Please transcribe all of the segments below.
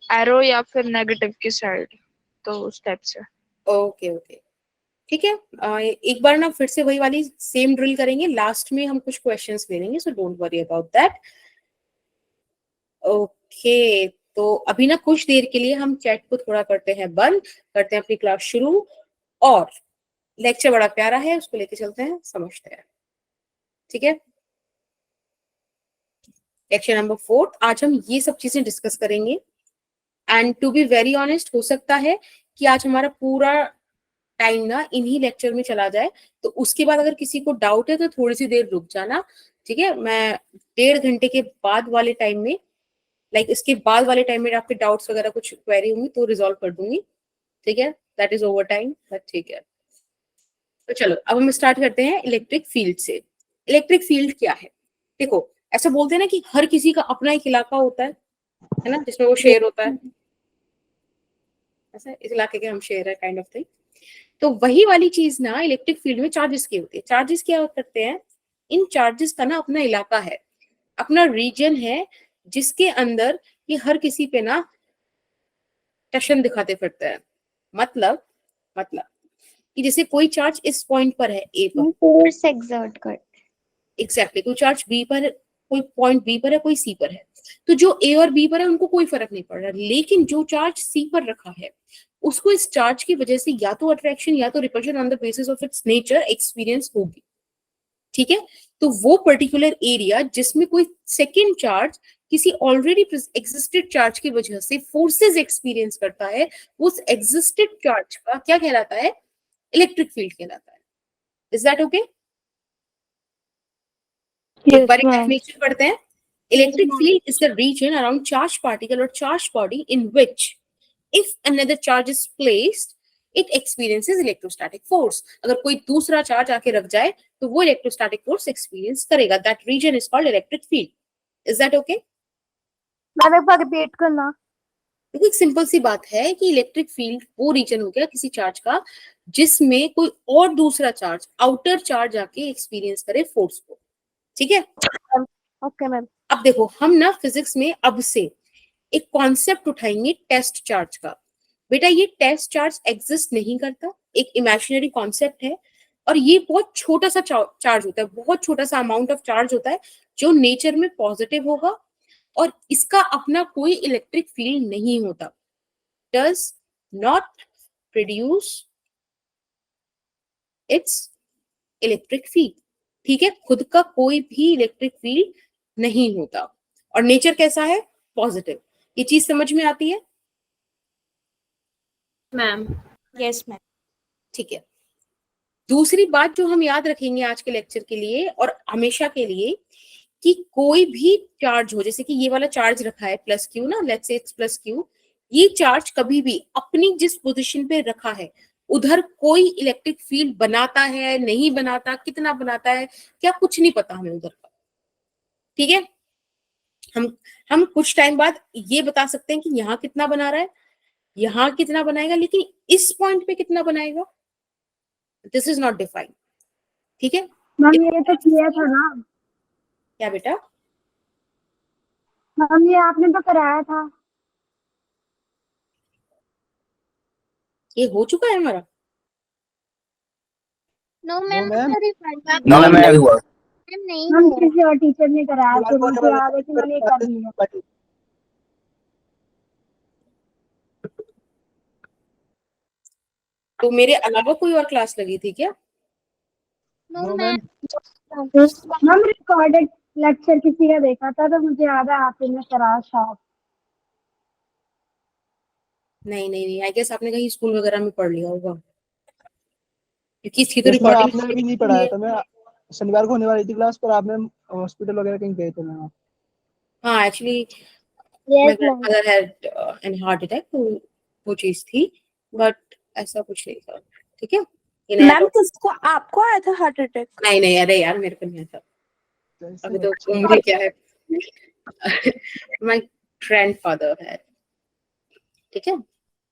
Arrow या फिर negative की साइड, तो उस टाइप से। ओके ओके, ठीक है। एक बार ना फिर से वही वाली सेम ड्रिल करेंगे, लास्ट में हम कुछ क्वेश्चंस ले लेंगे, so don't worry about that. Okay, तो अभी ना कुछ देर के लिए हम चैट को थोड़ा करते हैं बंद, करते हैं अपनी क्लास शुरू, और लेक्चर बड़ा प्यारा है, उसको लेके चलते हैं, समझते हैं, ठीक है। लेक्चर नंबर 4, आज हम ये सब चीजें डिस्कस करेंगे। And to be very honest, हो सकता है कि आज हमारा पूरा टाइम ना इन्हीं लेक्चर में चला जाए, तो उसके बाद अगर किसी को डाउट है तो थोड़ी सी देर रुक जाना, ठीक है। मैं 1.5 घंटे के बाद वाले टाइम में, लाइक इसके बाद वाले टाइम में आपके डाउट्स वगैरह कुछ क्वेरी होंगी तो रिजॉल्व कर दूंगी, ठीक है। That is over time, but ठीक है। तो चलो अब हम स्टार्ट करते हैं इलेक्ट्रिक फील्ड से। इलेक्ट्रिक फील्ड क्या है? देखो, ऐसा बोलते हैं ना कि हर किसी का अपना एक इलाका होता है ना, जिसमें वो शेयर होता है, ऐसा इस इलाके के हम शेयर है, काइंड ऑफ थिंग। तो वही वाली चीज ना इलेक्ट्रिक फील्ड में चार्जेस की होती है। चार्जेस क्या करते हैं? इन चार्जेस का ना अपना इलाका है, अपना रीजन है, जिसके अंदर ये हर किसी पे ना टशन दिखाते फिरते हैं। मतलब कि जैसे कोई चार्ज इस पॉइंट पर है, ए पर, फोर्स एक्सर्ट कर, एग्जैक्टली, कोई चार्ज बी पर है, कोई पॉइंट बी पर है, कोई सी पर है, तो जो ए और बी पर है उनको कोई फर्क नहीं पड़ रहा, लेकिन जो चार्ज सी पर रखा है उसको इस चार्ज की वजह से या तो अट्रैक्शन या तो repulsion on the basis of its nature experience होगी, ठीक है। तो वो पर्टिकुलर एरिया जिसमें कोई सेकेंड चार्ज किसी ऑलरेडी एग्जिस्टेड चार्ज की वजह से फोर्सेस एक्सपीरियंस करता है, उस एग्जिस्टेड चार्ज का क्या कहलाता है? इलेक्ट्रिक फील्ड कहलाता है। Is that okay? एक बार डेफिनेशन पढ़ते हैं। Electric field is the region around charge particle और charge body in which if another charge is placed it experiences electrostatic force. अगर कोई दूसरा चार्ज आके रख जाए तो वो इलेक्ट्रोस्टैटिक फोर्स एक्सपीरियंस करेगा। That region is called electric field. Is that okay? Ma'am एक बार रिपीट करना। देखो, एक सिंपल सी बात है कि इलेक्ट्रिक फील्ड वो रीजन हो गया किसी चार्ज का जिसमें कोई और दूसरा चार्ज, आउटर चार्ज आके एक्सपीरियंस करे फोर्स को, ठीक है। Okay ma'am. अब देखो, हम ना फिजिक्स में अब से एक कॉन्सेप्ट उठाएंगे टेस्ट चार्ज का। बेटा, ये टेस्ट चार्ज एग्जिस्ट नहीं करता, एक इमेजिनरी कॉन्सेप्ट है, और ये बहुत छोटा सा चार्ज होता है, बहुत छोटा सा अमाउंट ऑफ चार्ज होता है जो नेचर में पॉजिटिव होगा, और इसका अपना कोई इलेक्ट्रिक फील्ड नहीं होता, does not produce it's electric field, ठीक है। खुद का कोई भी इलेक्ट्रिक फील्ड नहीं होता, और नेचर कैसा है? पॉजिटिव। ये चीज समझ में आती है मैम? Yes ma'am. ठीक है। दूसरी बात जो हम याद रखेंगे आज के लेक्चर के लिए और हमेशा के लिए, कि कोई भी चार्ज हो, जैसे कि ये वाला चार्ज रखा है प्लस क्यू ना, let's say it's plus Q, ये चार्ज कभी भी अपनी जिस पोजीशन पे रखा है उधर कोई इलेक्ट्रिक फील्ड बनाता है, नहीं बनाता, कितना बनाता है, क्या कुछ नहीं पता हमें उधर का, ठीक है। हम कुछ टाइम बाद ये बता सकते हैं कि यहाँ कितना बना रहा है, यहाँ कितना बनाएगा, लेकिन इस पॉइंट पे कितना बनाएगा, दिस इज नॉट डिफाइंड, ठीक है। मैम ये तो किया था ना। क्या बेटा? मैम ये आपने तो कराया था। ये हो चुका है हमारा? No no ma'am. No ma'am, मैं हुआ। नहीं, हम किसी और टीचर ने कराया तो मुझे याद है कि मैंने कर लिया। तो मेरे अलावा कोई और क्लास लगी थी क्या? No ma'am. Ma'am recorded lecture किसी का देखा था तो मुझे याद है आपने कराया शायद। नहीं नहीं नहीं, आई गेस आपने कहीं स्कूल वगैरह में पढ़ लिया होगा, क्योंकि इसकी तो इसमें आपने रिकॉर्डिंग भी नहीं पढ़ाया था। मैं शनिवार को होने वाली थी क्लास, पर आपने हॉस्पिटल वगैरह कहीं गए थे मैम। हाँ, actually my yes ma'am. Grandfather had an heart attack, तो वो चीज थी, बट ऐसा कुछ नहीं था, ठीक है। मैम किसको, आपको आया था हार्ट अटैक? नहीं नहीं, अरे यार मेरे को नहीं था, अभी तो उम्र क्या है। माय ग्रैंडफादर है, ठीक है,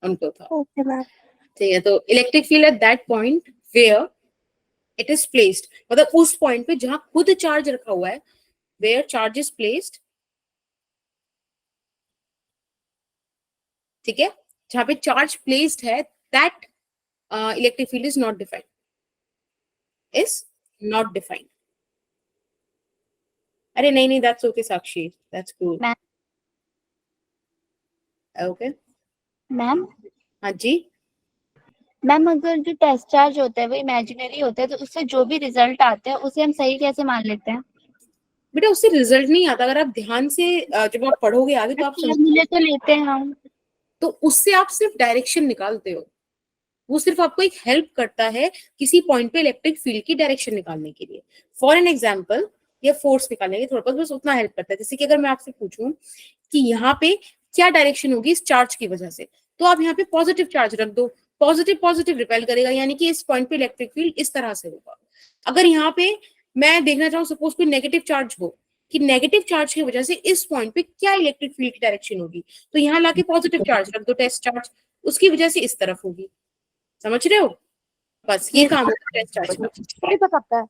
उनको था। Okay ma'am. ठीक है, तो electric field at that point where it is placed, मतलब उस पॉइंट पे जहां खुद चार्ज रखा हुआ है, वेयर चार्ज इज प्लेस्ड ठीक है, जहां पे चार्ज प्लेस्ड है that electric field is not defined, अरे नहीं नहीं, that's okay Sakshi, that's cool. Ma'am okay ma'am हाँ जी, मैम अगर जो टेस्ट चार्ज होता है वो इमेजिनरी होता है तो उससे जो भी रिजल्ट आता है उसे हम सही कैसे मान लेते हैं? बेटा उससे रिजल्ट नहीं आता, अगर आप ध्यान से जब आप पढ़ोगे आगे तो आप फॉर्मूले तो लेते हैं हम। तो उससे आप सिर्फ डायरेक्शन निकालते हो, वो सिर्फ आपको एक हेल्प करता है किसी पॉइंट पे इलेक्ट्रिक फील्ड की डायरेक्शन निकालने के लिए। फॉर एन एग्जांपल, या फोर्स निकालने के थोड़ा बहुत बस उतना हेल्प करता है। जैसे कि अगर मैं आपसे पूछूं कि यहाँ पे क्या डायरेक्शन होगी इस चार्ज की वजह से, तो आप यहाँ पे पॉजिटिव चार्ज रख दो, पॉजिटिव पॉजिटिव रिपेल करेगा, यानी कि इस पॉइंट पे इलेक्ट्रिक फील्ड इस तरह से होगा। अगर यहाँ पे मैं देखना चाहूँ सपोज कोई नेगेटिव चार्ज हो, कि नेगेटिव चार्ज की वजह से इस पॉइंट पे क्या इलेक्ट्रिक फील्ड की डायरेक्शन होगी, तो यहाँ लाके पॉजिटिव चार्ज रख दो, टेस्ट चार्ज, उसकी वजह से इस तरफ होगी। समझ रहे हो? बस ये काम होता है टेस्ट चार्ज का। सही बताता है।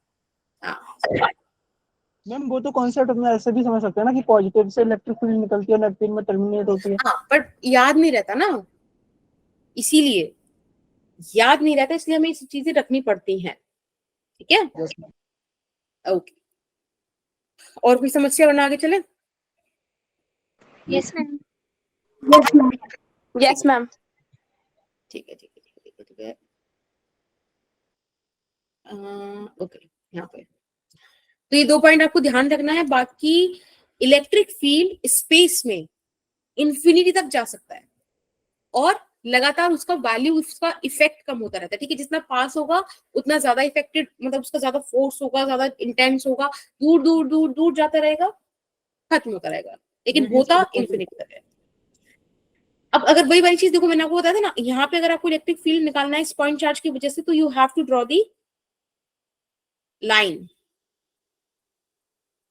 हाँ, मैम वो तो कॉन्सेप्ट अपना ऐसे भी समझ सकते हैं ना कि पॉजिटिव से इलेक्ट्रिक फील्ड निकलती है, नेगेटिव में टर्मिनेट होती है। हाँ, पर याद नहीं रहता ना, इसीलिए याद नहीं रहता, इसलिए हमें ये चीजें रखनी पड़ती हैं। ठीक है, यस मैम। ओके। और कोई समस्या वरना आगे चले? Yes ma'am. Yes ma'am. Yes, ma'am. ठीक है ठीक है ठीक है ठीक है, ओके। यहाँ पे तो ये 2 पॉइंट आपको ध्यान रखना है। बाकी इलेक्ट्रिक फील्ड स्पेस में इंफिनिटी तक जा सकता है और लगातार उसका वैल्यू, उसका इफेक्ट कम होता रहता है। ठीक है, जितना पास होगा उतना ज्यादा इफेक्टेड, मतलब उसका ज्यादा फोर्स होगा, ज्यादा इंटेंस होगा, दूर दूर दूर दूर जाता रहेगा, खत्म होता रहेगा, लेकिन होता इंफिनिटी तक है। अब अगर वही वाली चीज देखो, मैंने आपको बताया था ना, यहाँ पे अगर आपको इलेक्ट्रिक फील्ड निकालना है इस पॉइंट चार्ज की वजह से, तो you have to draw the line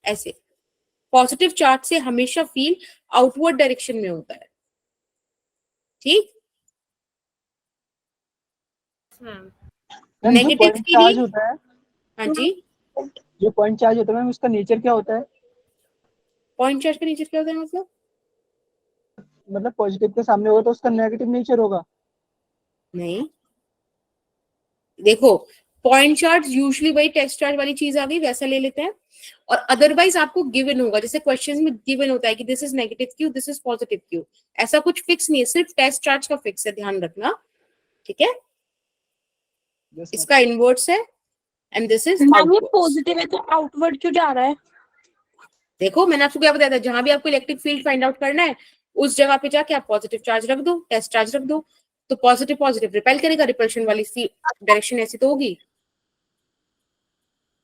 ऐसे। पॉजिटिव चार्ज से हमेशा फील्ड आउटवर्ड डायरेक्शन में होता है। ठीक, मैम जो नेगेटिव पॉइंट के चार्ज लिए, होता है, हाँ जी, जो पॉइंट चार्ज होता है मैम उसका नेचर क्या होता है? पॉइंट चार्ज का नेचर क्या होता है मतलब पॉजिटिव के सामने होगा तो उसका नेगेटिव नेचर होगा? नहीं, देखो पॉइंट चार्ज यूजुअली वही टेस्ट चार्ज वाली चीज आ गई, वैसा ले लेते हैं। और अदरवाइज आपको गिवन होगा, जैसे क्वेश्चंस में गिवन होता है कि this is negative Q, this is positive Q, ऐसा कुछ फिक्स नहीं है, सिर्फ टेस्ट चार्ज का फिक्स है, ध्यान रखना। ठीक है, यस मैम। इसका इनवर्ट्स है एंड दिस इज मैम ये आउटवर्ड्स। पॉजिटिव है तो आउटवर्ड क्यों जा रहा है? देखो मैंने आपको क्या बताया था, जहां भी आपको इलेक्ट्रिक फील्ड फाइंड आउट करना है उस जगह पे जाके आप पॉजिटिव चार्ज रख दो, टेस्ट चार्ज रख दो, तो पॉजिटिव पॉजिटिव रिपेल करेगा, रिपल्शन वाली डायरेक्शन ऐसी तो होगी,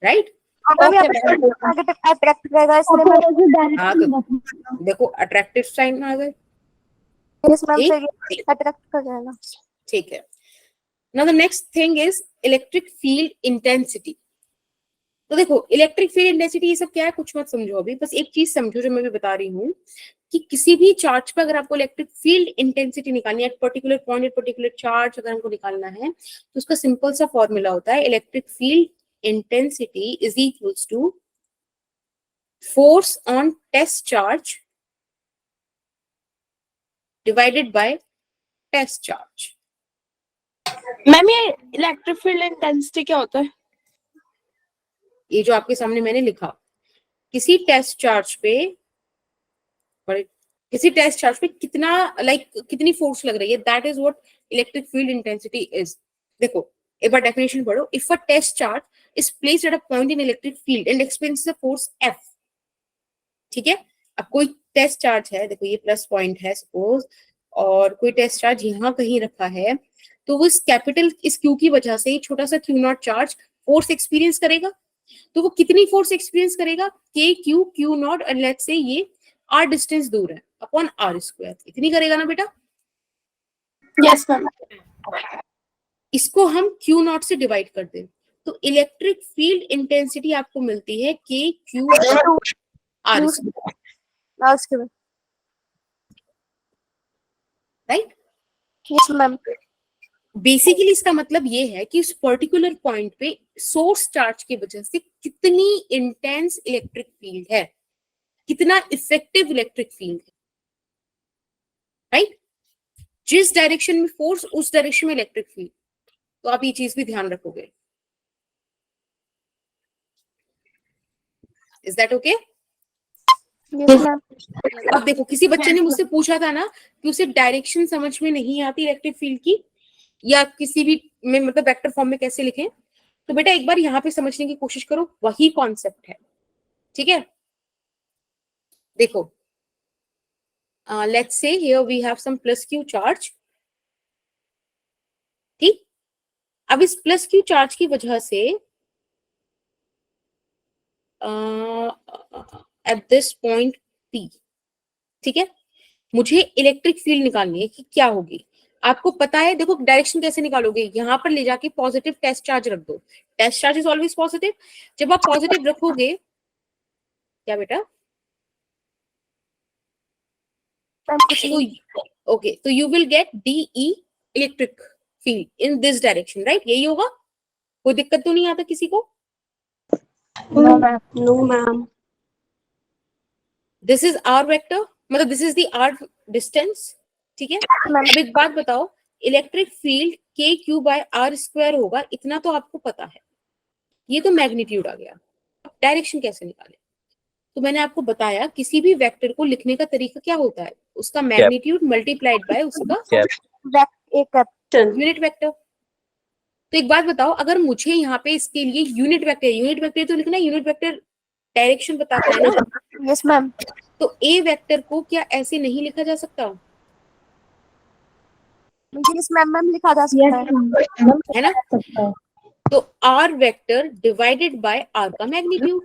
राइट? नेगेटिव अट्रैक्ट करेगा इसलिए मैं अपोजिट हाँ डायरेक्शन तो देखो अट्रैक्टिव साइन आ गए। यस मैम ठीक? सही अट्रैक्ट कर जाएगा। ठीक है, now the next thing is electric field intensity. तो देखो इलेक्ट्रिक फील्ड इंटेंसिटी ये सब क्या है, कुछ मत समझो अभी, बस एक चीज समझो जो मैं भी बता रही हूँ, कि किसी भी चार्ज पर अगर आपको इलेक्ट्रिक फील्ड इंटेंसिटी निकालनी है, at particular point at particular charge अगर हमको निकालना है, तो उसका सिंपल सा फॉर्मूला होता है, electric field intensity is equals to force on test charge divided by test charge. Ma'am ये इलेक्ट्रिक फील्ड इंटेंसिटी क्या होता है? ये जो आपके सामने मैंने लिखा, किसी टेस्ट चार्ज पे कितना कितनी फोर्स लग रही है, that is what electric field intensity is. देखो एक बार डेफिनेशन पढ़ो, if a test charge is placed at a point in electric field and experiences a force F। ठीक है, अब कोई टेस्ट चार्ज है, देखो ये प्लस पॉइंट है सपोज, और कोई टेस्ट चार्ज यहाँ कहीं रखा है, तो वो इस क्यू की वजह से छोटा सा Q not charge force experience करेगा। तो वो कितनी फोर्स एक्सपीरियंस करेगा, के क्यू क्यू नॉट, और लेट्स से ये r डिस्टेंस दूर है, अपॉन r स्क्वायर, इतनी करेगा ना बेटा? Yes ma'am. इसको हम क्यू नॉट से डिवाइड कर दें, तो इलेक्ट्रिक फील्ड इंटेंसिटी आपको मिलती है के क्यू r स्क्वायर, उसके बाद राइट? Yes ma'am. बेसिकली इसका मतलब ये है कि उस पर्टिकुलर पॉइंट पे सोर्स चार्ज की वजह से कितनी इंटेंस इलेक्ट्रिक फील्ड है, कितना इफेक्टिव इलेक्ट्रिक फील्ड है, राइट? जिस डायरेक्शन में फोर्स उस डायरेक्शन में इलेक्ट्रिक फील्ड। तो आप ये चीज भी ध्यान रखोगे। Is that okay? अब देखो, किसी बच्चे ने मुझसे पूछा था ना कि उसे डायरेक्शन समझ में नहीं आती इलेक्ट्रिक फील्ड की, या किसी भी में मतलब वेक्टर फॉर्म में कैसे लिखें। तो बेटा एक बार यहाँ पे समझने की कोशिश करो, वही कॉन्सेप्ट है, ठीक है। देखो, let's say here we have some plus q charge, ठीक। अब इस प्लस क्यू चार्ज की वजह से एट दिस पॉइंट P, ठीक है, मुझे इलेक्ट्रिक फील्ड निकालनी है कि क्या होगी। आपको पता है, देखो डायरेक्शन कैसे निकालोगे, यहां पर ले जाके पॉजिटिव टेस्ट चार्ज रख दो। Test charge is always positive. जब आप पॉजिटिव रखोगे, क्या बेटा? ओके, तो you will get DE electric field in this direction, right? यही होगा, कोई दिक्कत तो नहीं आता किसी को? No ma'am. This is R vector, मतलब this is the R distance, ठीक है। अब एक बात बताओ, इलेक्ट्रिक फील्ड KQ/R² होगा, इतना तो आपको पता है। ये तो मैग्नीट्यूड आ गया। डायरेक्शन कैसे निकाले? तो मैंने आपको बताया, किसी भी वेक्टर को लिखने का तरीका क्या होता है, उसका मैग्नीट्यूड मल्टीप्लाइड बाय उसका यूनिट वेक्टर। तो एक बात बताओ, अगर मुझे यहाँ पे इसके लिए यूनिट वेक्टर तो लिखना है, यूनिट वेक्टर डायरेक्शन बताता है ना। Yes ma'am. तो ए वेक्टर को क्या ऐसे नहीं लिखा जा सकता? यस मैम लिखा जा सकता है ना। तो r vector divided by r का मैग्नीट्यूड,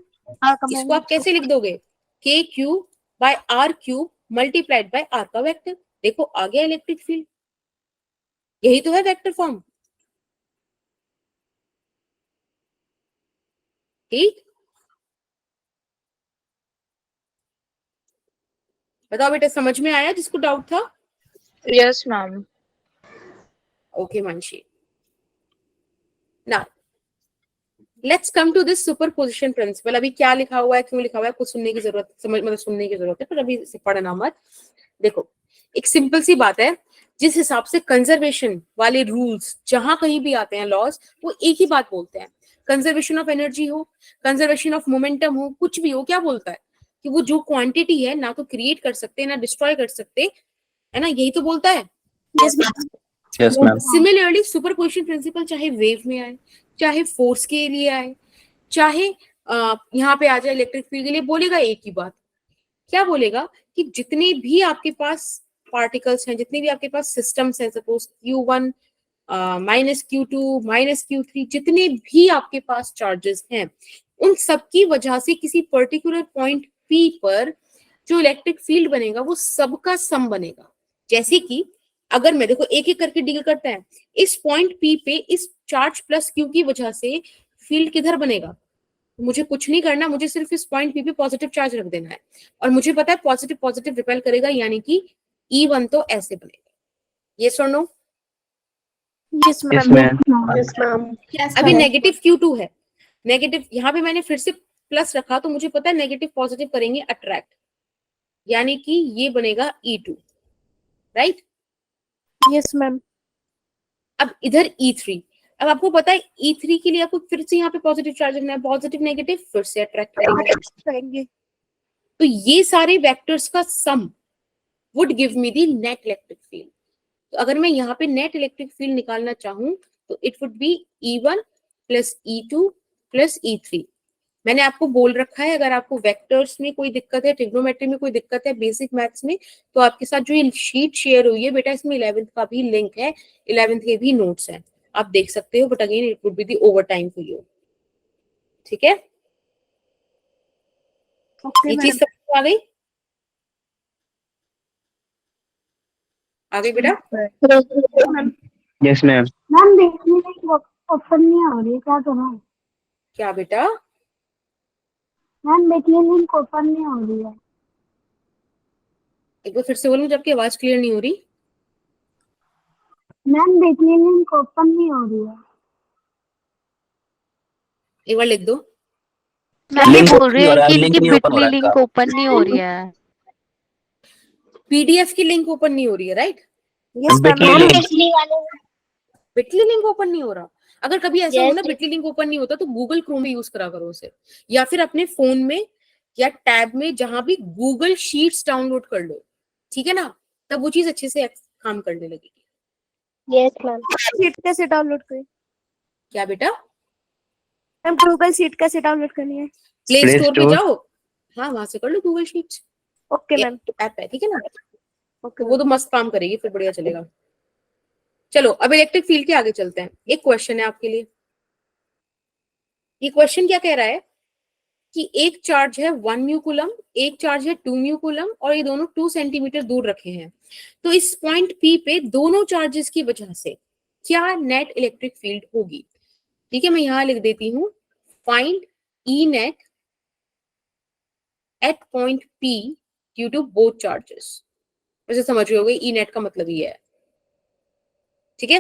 इसको आप कैसे लिख दोगे? KQ/R³ मल्टीप्लाइड बाय आर का वेक्टर। देखो आ गया इलेक्ट्रिक फील्ड, यही तो है वेक्टर फॉर्म, ठीक। बताओ बेटा, समझ में आया जिसको डाउट था? Yes, ma'am. Okay Manshi, now let's come to this superposition principle. अभी क्या लिखा हुआ है, क्यों लिखा हुआ है, कुछ सुनने की जरूरत, सुनने की जरूरत है, पर अभी इसे पढ़ना मत। देखो, एक सिंपल सी बात है, जिस हिसाब से कंजर्वेशन वाले रूल्स जहां कहीं भी आते हैं, लॉज, वो एक ही बात बोलते हैं। कंजर्वेशन ऑफ एनर्जी हो, कंजर्वेशन ऑफ मोमेंटम हो, कुछ भी हो, क्या बोलता है कि वो जो क्वांटिटी है ना तो क्रिएट कर सकते ना डिस्ट्रॉय कर सकते, है ना, यही तो बोलता है। Yes, ma'am. Similarly superposition principle चाहे वेव में आए, चाहे फोर्स के लिए आए, चाहे यहाँ पे आ जाए इलेक्ट्रिक फील्ड के लिए, बोलेगा एक ही बात। क्या बोलेगा कि जितने भी आपके पास पार्टिकल्स हैं, जितने भी आपके पास सिस्टम्स हैं, सपोज Q1 -Q2 -Q3, जितने भी आपके पास चार्जेस हैं, उन सब की वजह से किसी पर्टिकुलर पॉइंट P पर जो इलेक्ट्रिक फील्ड बनेगा वो सबका सम बनेगा। जैसे कि अगर मैं, देखो एक एक करके डील करते हैं, इस पॉइंट P पे इस चार्ज प्लस Q की वजह से फील्ड किधर बनेगा, मुझे कुछ नहीं करना, मुझे सिर्फ इस पॉइंट P पे पॉजिटिव चार्ज रख देना है, और मुझे पता है पॉजिटिव पॉजिटिव रिपेल करेगा, यानी कि E1 तो ऐसे बनेगा। यस और no? Yes Yes, ma'am. ma'am. Yes ma'am. अभी नेगेटिव Q2 है, नेगेटिव, यहाँ पे मैंने फिर से प्लस रखा, तो मुझे पता है नेगेटिव पॉजिटिव करेंगे अट्रैक्ट, यानी कि ये बनेगा E2, राइट? Yes ma'am. अब इधर E3, अब आपको पता है E3 के लिए आपको फिर से यहाँ पे पॉजिटिव चार्ज रखना है, पॉजिटिव नेगेटिव फिर से अट्रैक्ट करेंगे। तो ये सारे वेक्टर्स का sum would give me the net electric field. तो अगर मैं यहाँ पे नेट इलेक्ट्रिक फील्ड निकालना चाहूँ तो it would be E1 plus E2 plus E3। मैंने आपको बोल रखा है, अगर आपको वेक्टर्स में कोई दिक्कत है, ट्रिग्नोमेट्री में कोई दिक्कत है, बेसिक मैथ्स में, तो आपके साथ जो ये शीट शेयर हुई है बेटा, इसमें 11th का भी लिंक है, 11th के भी नोट्स हैं, आप देख सकते हो, but again it would be the over time for you, ठीक है। ये चीज समझ आ गई? आ गई बेटा? Yes, ma'am. मैम देखने में ओपन नहीं हो रही, क्या करूँ? क्या बेटा? मैम देखने लिंक ओपन नहीं हो रही है। एक बार फिर से बोलूं, जबकि आवाज क्लियर नहीं हो रही। मैम देखने लिंक ओपन नहीं हो रही है। एक बार लिख दो। मैम ये Link बोल रही नहीं हो है रहा है, कि link इनकी नहीं open हो बिटली रहा है लिंक इनका। ओपन नहीं हो रही है। PDF की लिंक ओपन नहीं हो रही है, right? Yes ma'am. Bitly ma'am link. बिजली वाले बिटली लिंक ओपन नहीं हो रहा? अगर कभी ऐसा हो Yes, ना बिटली लिंक ओपन नहीं होता तो गूगल क्रोम में यूज करा करो उसे, या फिर अपने फोन में या टैब में जहां भी गूगल शीट्स डाउनलोड कर लो, ठीक है ना, तब वो चीज अच्छे से काम करने लगेगी। Yes ma'am. शीट कैसे डाउनलोड करें क्या बेटा? मैम? गूगल शीट कैसे डाउनलोड करनी है? प्ले प्ले स्टोर पे स्टोर। जाओ, हाँ वहां से कर लो Google sheets, okay ma'am. App है, ठीक है ना, ओके तो वो तो मस्त काम करेगी, फिर बढ़िया चलेगा। चलो अब इलेक्ट्रिक फील्ड के आगे चलते हैं। एक क्वेश्चन है आपके लिए। ये क्वेश्चन क्या कह रहा है कि एक चार्ज है 1 म्यू कूलम, एक चार्ज है 2 म्यू कूलम, और ये दोनों 2 सेंटीमीटर दूर रखे हैं। तो इस पॉइंट पी पे दोनों चार्जेस की वजह से क्या नेट इलेक्ट्रिक फील्ड होगी? ठीक है, मैं यहां लिख देती हूं, find E net at point P due to both charges. वैसे समझ रहे होगे ई नेट का मतलब ये है, ठीक है।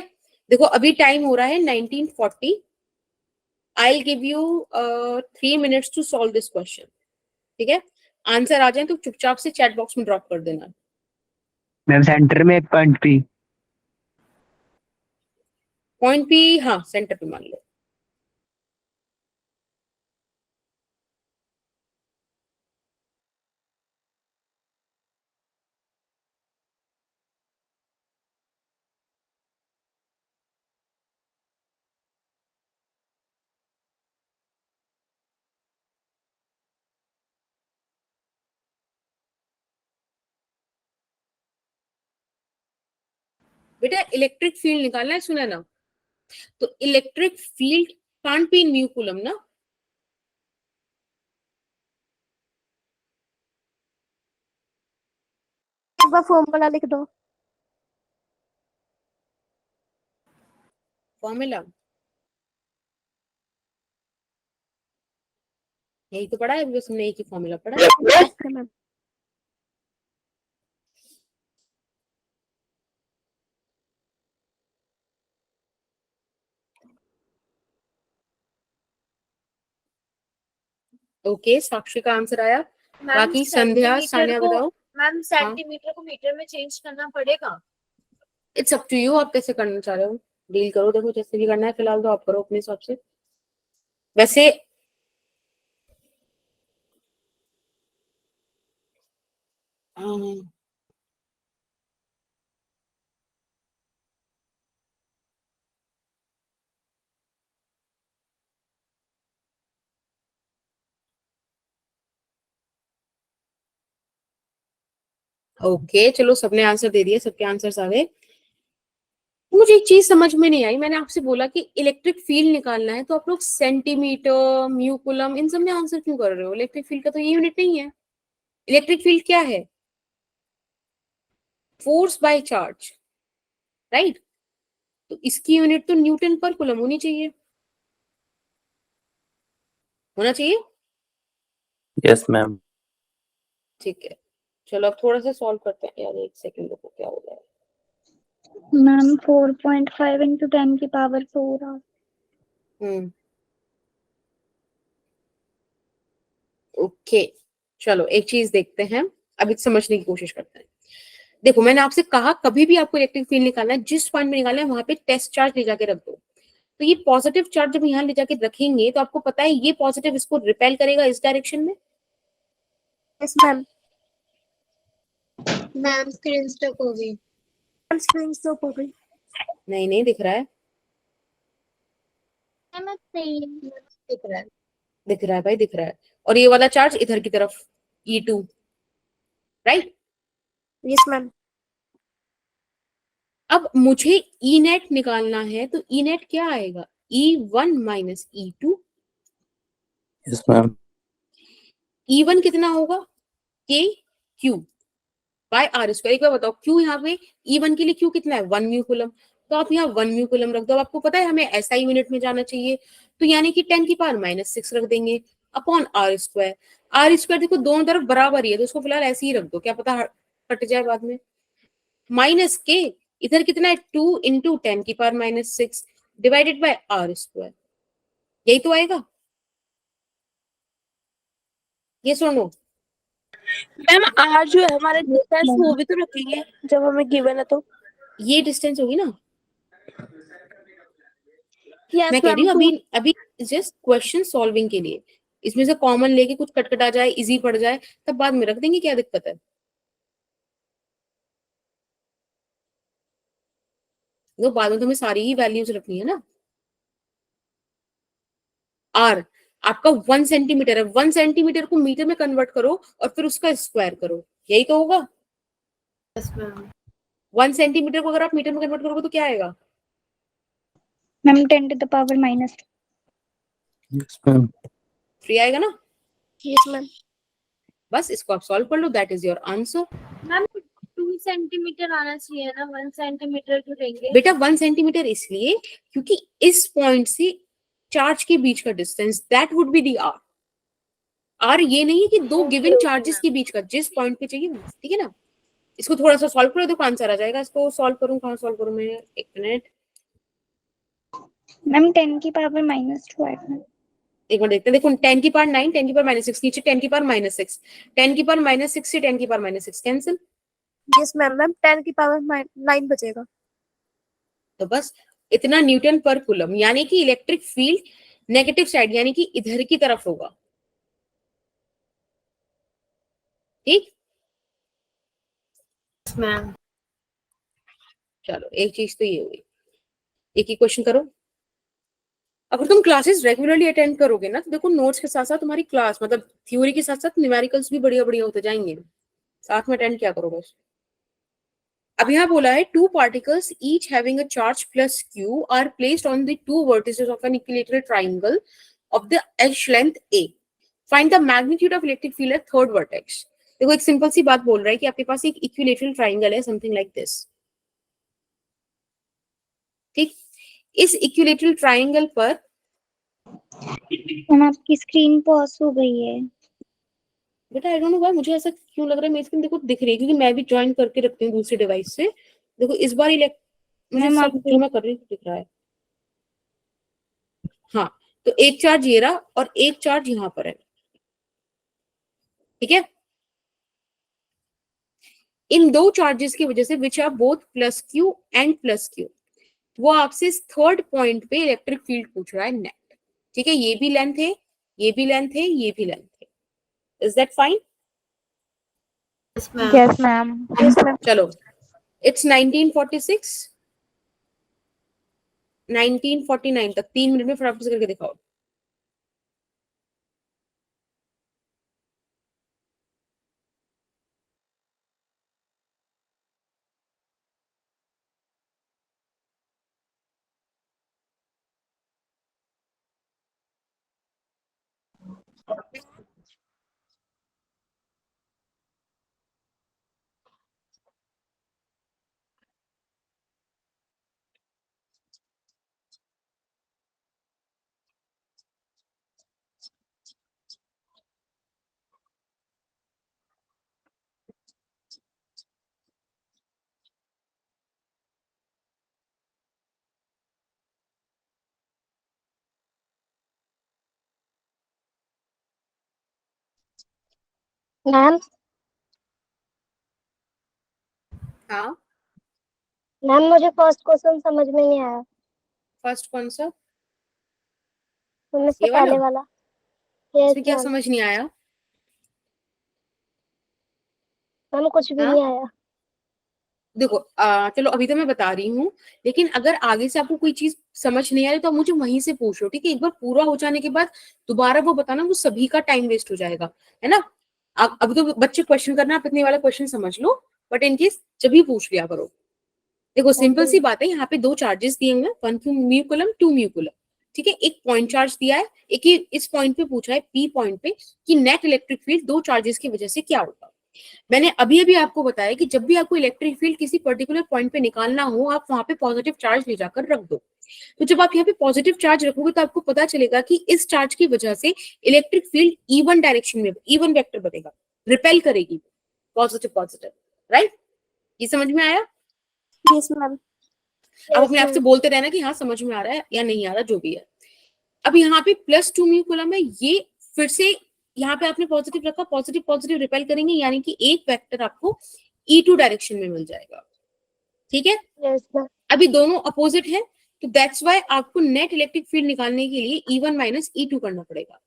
देखो अभी टाइम हो रहा है 1940। I'll give you 3 minutes to solve this question, ठीक है। आंसर आ जाए तो चुपचाप से चैट बॉक्स में ड्रॉप कर देना। मैम सेंटर में पॉइंट पी। पॉइंट पी, हाँ सेंटर पे मान लो। बेटा इलेक्ट्रिक फील्ड निकालना है, सुना ना, तो electric field can't be in mu coulomb ना। एक बार फॉर्मूला लिख दो। फॉर्मूला यही तो पढ़ा है, बस हमने एक ही फॉर्मूला पढ़ा है। Okay ma'am. ओके, साक्षी का आंसर आया। बाकी संध्या, सानिया बताओ। मैम हाँ, सेंटीमीटर को मीटर में चेंज करना पड़ेगा? इट्स अप टू यू, आप कैसे करना चाह रहे हो, डील करो, देखो जैसे भी करना है, फिलहाल तो आप करो अपने हिसाब से। वैसे ओके चलो, सबने आंसर दे दिया, सबके आंसर्स आ गए। मुझे एक चीज समझ में नहीं आई, मैंने आपसे बोला कि इलेक्ट्रिक फील्ड निकालना है, तो आप लोग सेंटीमीटर, म्यू कूलम, इन सब में आंसर क्यों कर रहे हो? इलेक्ट्रिक फील्ड का तो ये यूनिट नहीं है। इलेक्ट्रिक फील्ड क्या है? Force by charge, right. तो इसकी यूनिट तो न्यूटन पर कूलम होनी चाहिए, होना चाहिए। Yes ma'am. ठीक है, चलो अब थोड़ा सा सॉल्व करते हैं यार, एक सेकंड रुको, क्या हो जाए। मैम 4.5 into 10 की पावर 4 आ ओके चलो एक चीज देखते हैं, अभी समझने की कोशिश करते हैं। देखो मैंने आपसे कहा कभी भी आपको इलेक्ट्रिक फील्ड निकालना है, जिस पॉइंट में निकालना है वहां पे टेस्ट चार्ज ले जाके रख दो। तो ये पॉजिटिव चार्ज जब यहाँ ले जाके रखेंगे तो आपको पता है ये पॉजिटिव इसको रिपेल करेगा इस डायरेक्शन में। Yes ma'am. Ma'am screen stuck हो गई। मैम स्क्रीन स्टॉप हो गई। नहीं नहीं दिख रहा है, मैम अब सही है। दिख रहा है। दिख रहा है भाई, दिख रहा है। और ये वाला चार्ज इधर की तरफ E2, राइट। Yes ma'am. अब मुझे ई नेट निकालना है, तो ई नेट क्या आएगा? E1 minus E2। Yes ma'am. E1 कितना होगा? K Q by r square. एक बार बताओ Q यहाँ पे E1 के लिए Q कितना है? 1 म्यू कूलम। तो आप यहाँ 1 म्यू कूलम रख दो। अब आपको पता है हमें SI यूनिट में जाना चाहिए, तो यानी कि 10 की पावर -6 रख देंगे upon r square. R square देखो दोनों तरफ बराबर ही है, तो उसको फिलहाल ऐसे ही रख दो, क्या पता कट जाए बाद में। माइनस के इधर कितना है? 2 इंटू 10 की power -6 divided by r square, यही तो आएगा। ये सुनो, मैम आर जो है हमारे डिस्टेंस वो भी तो रखेंगे जब हमें गिवन है तो। ये डिस्टेंस होगी ना। यस मैं कह रही मैम, हूँ अभी अभी जस्ट क्वेश्चन सॉल्विंग के लिए, इसमें से कॉमन लेके कुछ कटकटा जाए, इजी पड़ जाए, तब बाद में रख देंगे, क्या दिक्कत है। तो बाद में तुम्हें सारी ही वैल्यूज रखनी है ना। आर आपका 1 सेंटीमीटर है, 1 सेंटीमीटर को मीटर में कन्वर्ट करो और फिर उसका स्क्वायर करो, यही तो होगा। Yes ma'am. 1 सेंटीमीटर को अगर आप मीटर में कन्वर्ट करोगे तो क्या आएगा? Ma'am 10 to the power minus 2. Yes, ma'am. Free आएगा ना। Yes ma'am. बस इसको आप सॉल्व कर लो, that is your answer. Ma'am 2 centimetre आना चाहिए ना, 1 सेंटीमीटर क्यों लेंगे? बेटा 1 सेंटीमीटर इसलिए क्योंकि इस पॉइंट से चार्ज के बीच का distance, that would be the r. R ये नहीं है कि दो गिवन चार्जेस के बीच का, जिस पॉइंट पे चाहिए, ठीक है ना। इसको थोड़ा सा सॉल्व करो, देखो आंसर आ जाएगा। इसको सॉल्व करूं, कहाँ सॉल्व करूं मैं, एक मिनट। मैम 10 की पावर minus 2 आएगा। एक मिनट देखते हैं। देखो 10 की पावर 9, 10 की पावर -6, नीचे 10 की पावर -6, 10 की पावर -6 से 10 की power -6 cancel. Yes ma'am, ma'am 10 की पावर 9 बचेगा। तो बस इतना न्यूटन पर कूलम, यानी कि इलेक्ट्रिक फील्ड नेगेटिव साइड यानी कि इधर की तरफ होगा, ठीक। मैम चलो एक चीज तो ये हुई। एक ही क्वेश्चन करो। अगर तुम क्लासेस रेगुलरली अटेंड करोगे ना, तो देखो नोट्स के साथ साथ तुम्हारी क्लास, मतलब थ्योरी के साथ साथ न्यूमेरिकल्स भी बढ़िया बढ़िया होते जाएंगे, साथ में अटेंड क्या करो बस। अब यहाँ बोला है two particles each having a charge plus q are placed on the two vertices of an equilateral triangle of the edge length a, find the magnitude of electric field at third vertex. देखो एक simple सी बात बोल रहा है कि आपके पास एक इक्विलेटरल ट्राइंगल है, समथिंग लाइक दिस, ठीक। इस इक्विलेटरल ट्राइंगल पर मैम आपकी स्क्रीन पॉज हो गई है। बेटा आई डोंट नो व्हाई, मुझे ऐसा क्यों लग रहा है। मेरी स्क्रीन देखो दिख रही है, क्योंकि मैं भी ज्वाइन करके रखती हूँ दूसरे डिवाइस से। देखो इस बार मुझे मैम सब जो मैं कर रही हूँ दिख रहा है। हाँ, तो एक चार्ज ये रहा और एक चार्ज यहाँ पर है, ठीक है। इन दो चार्जेस की वजह से which are both plus q and plus q, वो आपसे थर्ड पॉइंट पे इलेक्ट्रिक फील्ड पूछ रहा है नेट, ठीक है। ये भी लेंथ है, ये भी लेंथ है, ये भी लेंथ है। Is that fine? Yes ma'am. चलो इट्स 1946 1949 तक 3 मिनट में फटाफट से करके दिखाओ। मैम हाँ, मैम मुझे फर्स्ट क्वेश्चन समझ में नहीं आया, फर्स्ट कौन सा? उनमें से ये वाला? पहले वाला। यस इसमें क्या मैम। समझ नहीं आया? मैम कुछ भी हाँ नहीं आया। देखो चलो अभी तो मैं बता रही हूँ, लेकिन अगर आगे से आपको कोई चीज समझ नहीं आ रही तो आप मुझे वहीं से पूछ लो, ठीक है। एक बार पूरा हो जाने के बाद दोबारा वो बताना, वो सभी का टाइम वेस्ट हो जाएगा, है ना। अभी तो बच्चे क्वेश्चन करना, आप इतने वाला क्वेश्चन समझ लो, बट इन केस जब भी पूछ लिया करो। देखो सिंपल सी बात है, यहाँ पे दो चार्जेस दिए हुए हैं, 1 म्यू कूलम 2 म्यू कूलम, ठीक है। एक पॉइंट चार्ज दिया है, एक ही इस पॉइंट पे पूछा है पी पॉइंट पे कि नेट इलेक्ट्रिक फील्ड दो चार्जेस की वजह से क्या होगा। मैंने अभी अभी आपको बताया कि जब भी आपको इलेक्ट्रिक फील्ड किसी पर्टिकुलर पॉइंट पे निकालना हो, आप वहां पे पॉजिटिव चार्ज ले जाकर रख दो। तो जब आप यहाँ पे पॉजिटिव चार्ज रखोगे तो आपको पता चलेगा कि इस चार्ज की वजह से इलेक्ट्रिक फील्ड इवन डायरेक्शन में, इवन वेक्टर बनेगा, रिपेल करेगी पॉजिटिव पॉजिटिव, राइट। ये समझ में आया? Yes ma'am. अब अपने आप से बोलते रहना कि हाँ समझ में आ रहा है या नहीं आ रहा, जो भी है। अब यहाँ पे +2 म्यू कूलम है, ये फिर से यहाँ पे आपने पॉजिटिव रखा, पॉजिटिव पॉजिटिव रिपेल करेंगे, यानी कि एक वेक्टर आपको E2 डायरेक्शन में मिल जाएगा, ठीक है, Yes, ma'am. अभी दोनों अपोजिट है, तो दैट्स व्हाई आपको नेट इलेक्ट्रिक फील्ड निकालने के लिए E1 माइनस E2 करना पड़ेगा।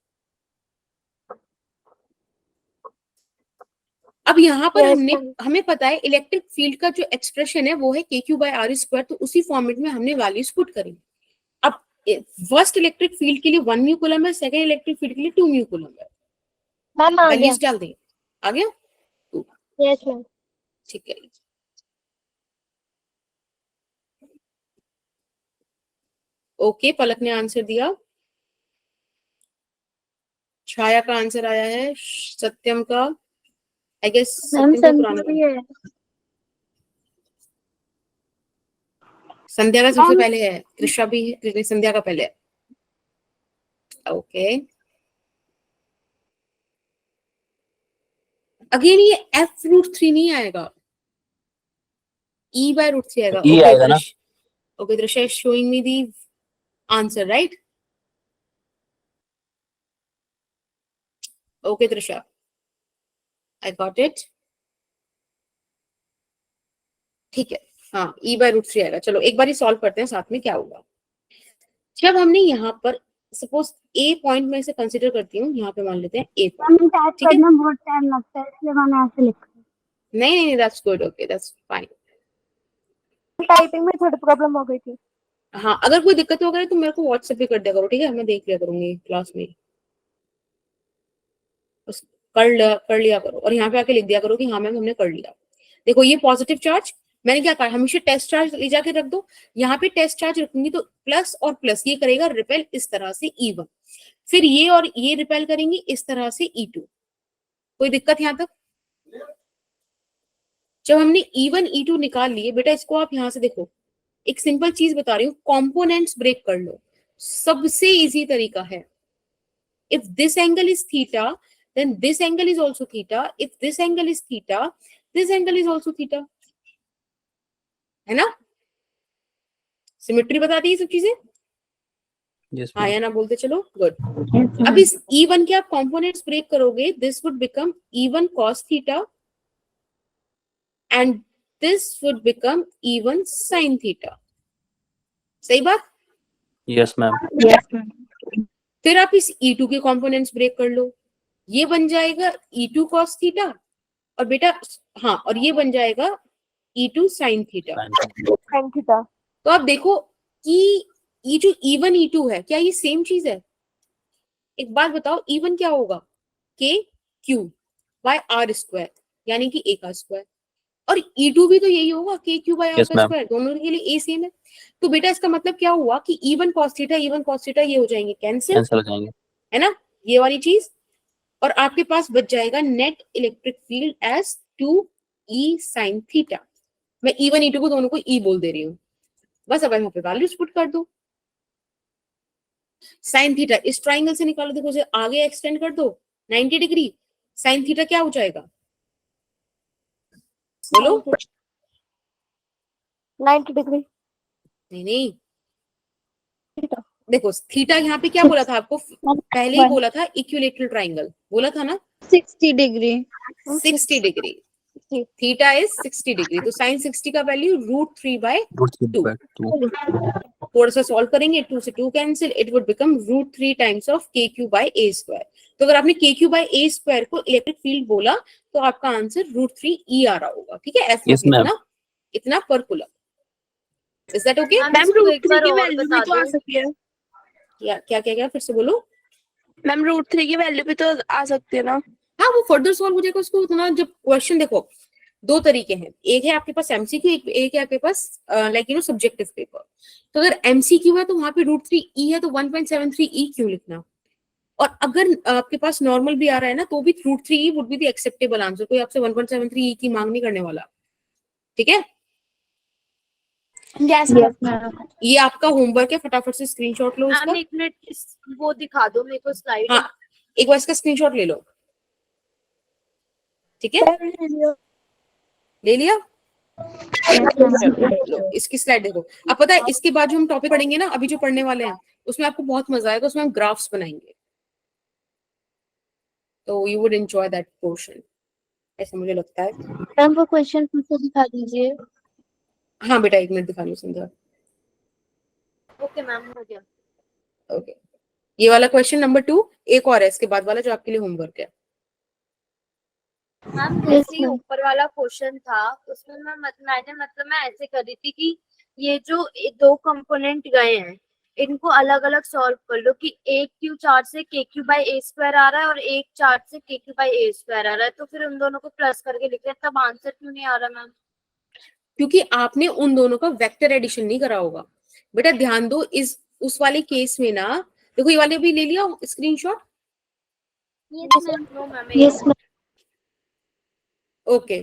अब यहाँ पर Yes, हमें पता है इलेक्ट्रिक फील्ड का जो एक्सप्रेशन है वो है KQ/R², तो उसी फॉर्मेट में हमने वैल्यूज पुट करेंगे। अब फर्स्ट इलेक्ट्रिक फील्ड के लिए 1 म्यू कूलम है, सेकंड इलेक्ट्रिक फील्ड के लिए 2 म्यू कूलम है, मैम आ गया। वैल्यूज डाल देंगे। आ गया? Yes ma'am. ठीक है, ओके, पलक ने आंसर दिया, छाया का आंसर आया है, सत्यम का, आई गेस मैम सत्यम का संध्या पुराना भी है। संध्या का सबसे पहले है, त्रिशा भी है, संध्या का पहले है, ओके। अगेन ये f√3 नहीं आएगा, E/√3 आएगा। E आएगा ना? Okay, Trisha is showing me the answer, right? Okay, Trisha, I got it. ठीक है, हाँ, E/√3 आएगा। चलो एक बार ही सॉल्व करते हैं साथ में, क्या होगा जब हमने यहाँ पर सपोज A पॉइंट में से कंसिडर करती हूँ, यहाँ पे मान लेते हैं A पॉइंट, टाइप ठीक है? करने में बहुत टाइम लगता है, इसलिए मैंने ऐसे लिखा। नहीं, that's good, okay, that's fine. Typing में थोड़ी प्रॉब्लम हो गई थी। हाँ, अगर कोई दिक्कत वगैरह तो मेरे को व्हाट्सएप पे कर दिया करो, ठीक है, मैं देख लिया करूंगी क्लास में, बस कर लिया करो, और यहाँ पे आके लिख दिया करो कि हाँ मैम हमने कर लिया। देखो ये पॉजिटिव चार्ज मैंने क्या कहा, हमेशा टेस्ट चार्ज ले जाके रख दो, यहाँ पे टेस्ट चार्ज रखूंगी तो प्लस और प्लस ये करेगा रिपेल इस तरह से E1, फिर ये और ये रिपेल करेंगे इस तरह से E2। कोई दिक्कत यहाँ तक? जब हमने E1 E2 निकाल लिए बेटा, इसको आप यहाँ से देखो, एक सिंपल चीज बता रही हूँ, कॉम्पोनेंट्स ब्रेक कर लो, सबसे इजी तरीका है। If this angle is theta then this angle is also theta, if this angle is theta this angle is also theta, है ना? सिमेट्री बताती है सब चीजें। yes, हाँ या ना बोलते चलो, गुड। अब इस E1 के आप कंपोनेंट्स ब्रेक करोगे, this would become E1 cos theta and this would become E1 sin theta. सही बात? yes ma'am. फिर आप इस E2 के कंपोनेंट्स ब्रेक कर लो, ये बन जाएगा E2 cos थीटा, और बेटा हाँ, और ये बन जाएगा E2 sin theta. Thank you था। तो आप देखो कि ये जो E1 E2 है, क्या ये सेम चीज है? एक बात बताओ, E1 क्या होगा? KQ/R², यानी कि A का स्क्वायर, और E2 भी तो यही होगा, KQ/R Yes, का ma'am. स्क्वायर, दोनों के लिए A सेम है। तो बेटा इसका मतलब क्या हुआ कि E1 cos थीटा ये हो जाएंगे कैंसिल, हो जाएंगे, है ना, ये वाली चीज, और आपके पास बच जाएगा net electric field as 2E sin theta. मैं E1 E2 को दोनों को E बोल दे रही हूँ, बस अब यहाँ पे वैल्यूज पुट कर दो। साइन थीटा इस ट्राइंगल से निकालो, देखो उसे आगे एक्सटेंड कर दो 90 डिग्री, साइन थीटा क्या हो जाएगा बोलो? 90 डिग्री। नहीं, देखो थीटा यहाँ पे क्या बोला था आपको, पहले ही बोला था इक्विलेटरल ट्राइंगल बोला था ना, 60 degree. 60 degree, theta is 60 degree, तो साइन 60 का वैल्यू √3/2। थोड़ा सा सॉल्व करेंगे, 2 से 2 cancel, it would become √3 times of KQ/A²। तो अगर आपने KQ/A² को इलेक्ट्रिक फील्ड बोला तो आपका आंसर √3E आ रहा होगा, ठीक है? Yes, ma'am. इतना पर coulomb. Is that okay? Ma'am √3 की वैल्यू भी तो आ सकती है। क्या फिर से बोलो। मैम √3 की वैल्यू भी तो आ सकती है ना? हाँ, वो फर्दर सॉल्व हो जाएगा उसको उतना। जब क्वेश्चन देखो, दो तरीके हैं, एक है आपके पास एमसीक्यू, एक है आपके पास लाइक सब्जेक्टिव पेपर। तो अगर एमसीक्यू है तो वहां पे √3E है तो 1.73E क्यों लिखना, और अगर आपके पास नॉर्मल भी आ रहा है ना तो भी √3E would be the acceptable answer, कोई आपसे 1.73E की मांग नहीं करने वाला, ठीक है? यस ये आपका होमवर्क है, फटाफट से स्क्रीनशॉट लो उसका। एक मिनट वो दिखा दो मेरे को स्लाइड। हाँ, एक बार इसका स्क्रीनशॉट ले लो, ठीक है? ले लिया? लो, इसकी स्लाइड देखो। अब पता है इसके बाद जो हम टॉपिक पढ़ेंगे ना, अभी जो पढ़ने वाले हैं उसमें आपको बहुत मजा आएगा, उसमें हम ग्राफ्स बनाएंगे, तो you would enjoy that portion, ऐसा मुझे लगता है। मैम वो क्वेश्चन फिर से दिखा दीजिए। हाँ बेटा, 1 मिनट दिखा लो संध्या। ओके मैम, हो गया। ओके, ये वाला क्वेश्चन नंबर 2, एक और है इसके बाद वाला जो आपके लिए होमवर्क है। मैम Yes, जैसे ही ma'am. ऊपर वाला क्वेश्चन था उसमें मैं ऐसे कर रही थी कि ये जो दो कंपोनेंट गए हैं इनको अलग अलग सॉल्व कर लो कि एक क्यू चार्ज से के क्यू बाई ए स्क्वायर आ रहा है और एक चार्ज से के क्यू बाई ए स्क्वायर आ रहा है, तो फिर उन दोनों को प्लस करके लिख रहे तब आंसर क्यों नहीं आ रहा मैम? क्योंकि आपने उन दोनों का वेक्टर एडिशन नहीं करा होगा बेटा। ध्यान दो, इस उस वाले केस में ना, देखो ये वाले भी ले लिया screenshot. No ma'am, Yes, ma'am. Okay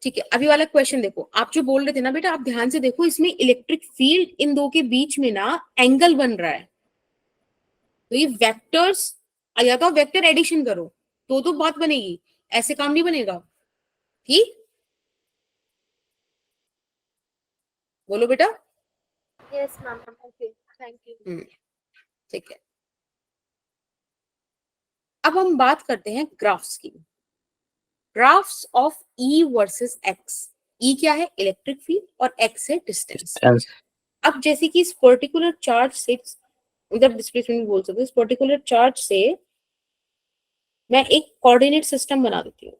ठीक है, अभी वाला क्वेश्चन देखो। आप जो बोल रहे थे ना बेटा, आप ध्यान से देखो, इसमें इलेक्ट्रिक फील्ड इन दो के बीच में ना एंगल बन रहा है, तो ये वेक्टर्स, या तो वेक्टर एडिशन करो तो बात बनेगी, ऐसे काम नहीं बनेगा। ठीक, बोलो बेटा। Yes ma'am, okay, thank you. ठीक है, अब हम बात करते हैं ग्राफ्स की। Graphs of E versus X. E क्या है? इलेक्ट्रिक फील्ड, और एक्स है डिस्टेंस। Distance. अब जैसे कि इस पर्टिकुलर चार्ज से, मतलब डिस्प्लेसमेंट बोल सकते हो, इस पर्टिकुलर चार्ज से मैं एक कोऑर्डिनेट सिस्टम बना देती हूँ।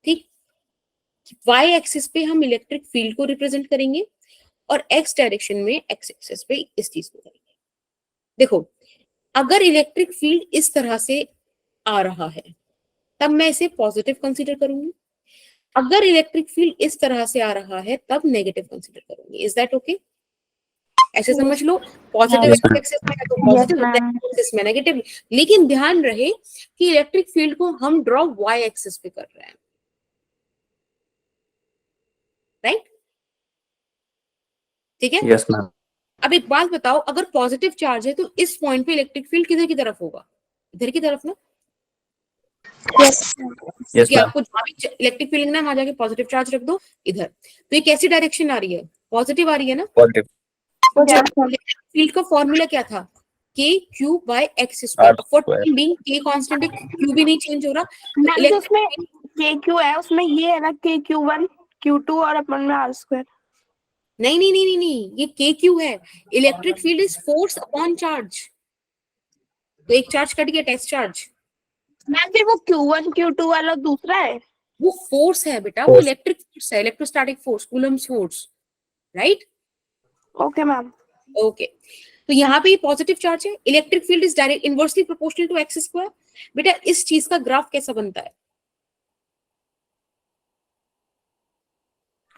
ठीक, वाई एक्सिस पे हम इलेक्ट्रिक फील्ड को रिप्रेजेंट करेंगे और एक्स डायरेक्शन में एक्स एक्सिस पे इस चीज को करेंगे। देखो, अगर इलेक्ट्रिक फील्ड इस तरह से आ रहा है तब मैं इसे पॉजिटिव कंसीडर करूंगी, अगर इलेक्ट्रिक फील्ड इस तरह से आ रहा है तब नेगेटिव कंसीडर करूंगी। Is that okay? ऐसे समझ लो, पॉजिटिव Yes, ma'am. एक्सिस में है तो पॉजिटिव, ma'am. नेगेटिव एक्सिस में नेगेटिव। लेकिन ध्यान रहे कि इलेक्ट्रिक फील्ड को हम ड्रॉ वाई एक्सिस पे कर रहे हैं, राइट? ठीक है। Yes, ma'am. अब एक बात बताओ, अगर पॉजिटिव चार्ज है तो इस पॉइंट पे इलेक्ट्रिक फील्ड किधर की तरफ होगा? इधर की तरफ ना, Yes, Yes, क्योंकि ma'am. आपको जहां भी इलेक्ट्रिक फील्ड ना, वहां जाके पॉजिटिव चार्ज रख दो इधर। तो ये कैसी डायरेक्शन आ रही है? पॉजिटिव आ रही है ना। Positive. इलेक्ट्रिक फील्ड का फॉर्मूला क्या था? K q by x square. R for square. Time being k constant है, क्यू भी नहीं चेंज हो रहा। मैम जो उसमें के क्यू है उसमें ये है ना के क्यू वन क्यू टू और अपन में आर स्क्वायर। नहीं नहीं नहीं नहीं नहीं, ये के क्यू है। Electric field is force upon charge, तो एक चार्ज कट गया, टेस्ट चार्ज। मैम फिर वो क्यू वन क्यू टू वाला दूसरा है। वो फोर्स है बेटा, वो Force. इलेक्ट्रिक फोर्स है, electrostatic force, Coulomb force, right? Okay ma'am. Okay, तो यहाँ पे पॉजिटिव चार्ज है, electric field is direct inversely proportional to x square. बेटा इस चीज का ग्राफ कैसा बनता है?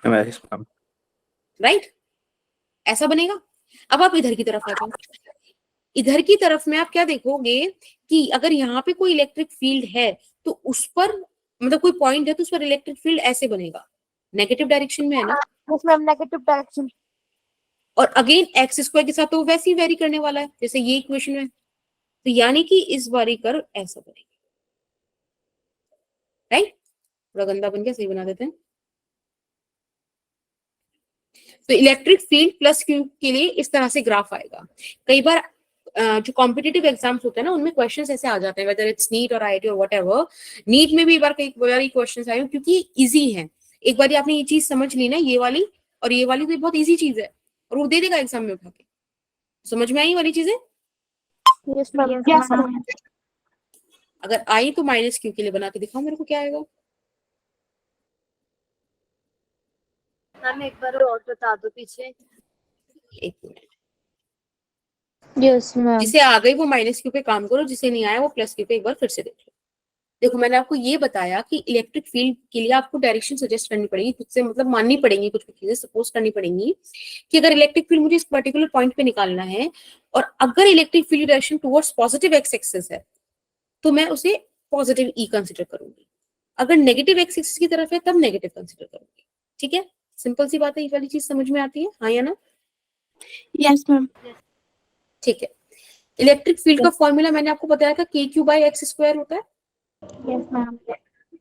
Yes, ma'am. राइट, ऐसा बनेगा। अब आप इधर की तरफ आ जाओ। इधर की तरफ में आप क्या देखोगे कि अगर यहाँ पे कोई इलेक्ट्रिक फील्ड है तो उस पर, मतलब कोई पॉइंट है तो उस पर इलेक्ट्रिक फील्ड ऐसे बनेगा, नेगेटिव डायरेक्शन में है ना। yes, ma'am. Negative direction. और अगेन एक्स स्क्वायर के साथ तो वैसे ही वेरी करने वाला है जैसे ये इक्वेशन है, तो यानी कि इस बारी कर ऐसा बनेगा, राइट? थोड़ा गंदा बन गया, सही बना देते हैं। तो इलेक्ट्रिक फील्ड प्लस क्यू के लिए इस तरह से ग्राफ आएगा। कई बार जो कॉम्पिटिटिव एग्जाम्स होते हैं ना, उनमें क्वेश्चंस ऐसे आ जाते हैं, वेदर इट्स नीट और आईआईटी और व्हाटएवर। नीट में भी एक बार कई बार क्वेश्चंस आए क्योंकि इजी है। एक बार आपने ये चीज समझ ली ना, ये वाली और ये वाली, तो बहुत इजी चीज है और वो दे देगा एग्जाम में उठा के। समझ में आई वाली चीजें? Yes, ma'am. Yes, ma'am. अगर आई तो माइनस क्यू के लिए बना के दिखाओ मेरे को, क्या आएगा? मैम एक बार और बता दो पीछे। एक मिनट, Yes, ma'am. जिसे आ गई वो माइनस क्यू पे काम करो, जिसे नहीं आया वो प्लस क्यू पे एक बार फिर से देख लो। देखो मैंने आपको ये बताया कि इलेक्ट्रिक फील्ड के लिए आपको डायरेक्शन सजेस्ट करनी पड़ेगी खुद से, मतलब माननी पड़ेंगी कुछ कुछ चीजें, सपोज करनी पड़ेंगी कि अगर इलेक्ट्रिक फील्ड मुझे इस पर्टिकुलर पॉइंट पे निकालना है और अगर electric field direction towards positive x axis है तो मैं उसे पॉजिटिव ई कंसिडर करूंगी, अगर नेगेटिव एक्स एक्सिस की तरफ है तब नेगेटिव कंसिडर करूंगी। ठीक है, सिंपल सी बात है, ये वाली चीज समझ में आती है, हाँ या ना? Yes ma'am. ठीक है, इलेक्ट्रिक फील्ड का फॉर्मूला मैंने आपको बताया था, k Q by x square होता है। Yes, ma'am.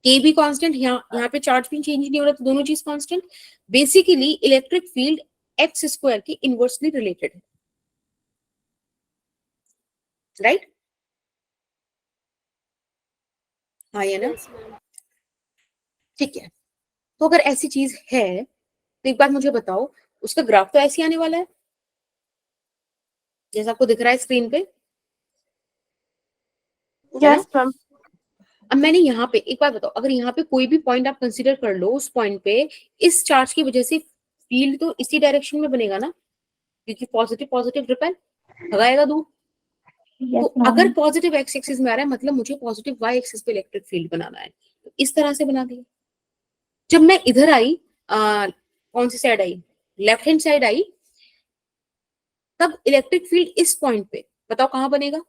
के भी कांस्टेंट, यहाँ पे चार्ज भी चेंज नहीं हो रहा, तो दोनों चीज constant. Basically electric field x square के इनवर्सली रिलेटेड है, राइट? हाँ या ना? Yes ma'am. ठीक है, तो अगर ऐसी चीज है तो एक बात मुझे बताओ, उसका ग्राफ तो ऐसे ही आने वाला है जैसा आपको दिख रहा है स्क्रीन पे, है ना? Yes ma'am. अब मैंने यहाँ पे एक बात बताओ, अगर यहाँ पे कोई भी पॉइंट आप कंसीडर कर लो, उस पॉइंट पे इस चार्ज की वजह से फील्ड तो इसी डायरेक्शन में बनेगा ना, क्योंकि पॉजिटिव पॉजिटिव रिपेल भगाएगा दूर। तो अगर पॉजिटिव एक्स एक्सिस में आ रहा है, मतलब मुझे पॉजिटिव वाई एक्सिस पे इलेक्ट्रिक फील्ड बनाना है, तो इस तरह से बना दिया। जब मैं इधर आई, कौन सी साइड आई, लेफ्ट हैंड साइड आई, तब इलेक्ट्रिक फील्ड इस पॉइंट पे बताओ कहाँ बनेगा,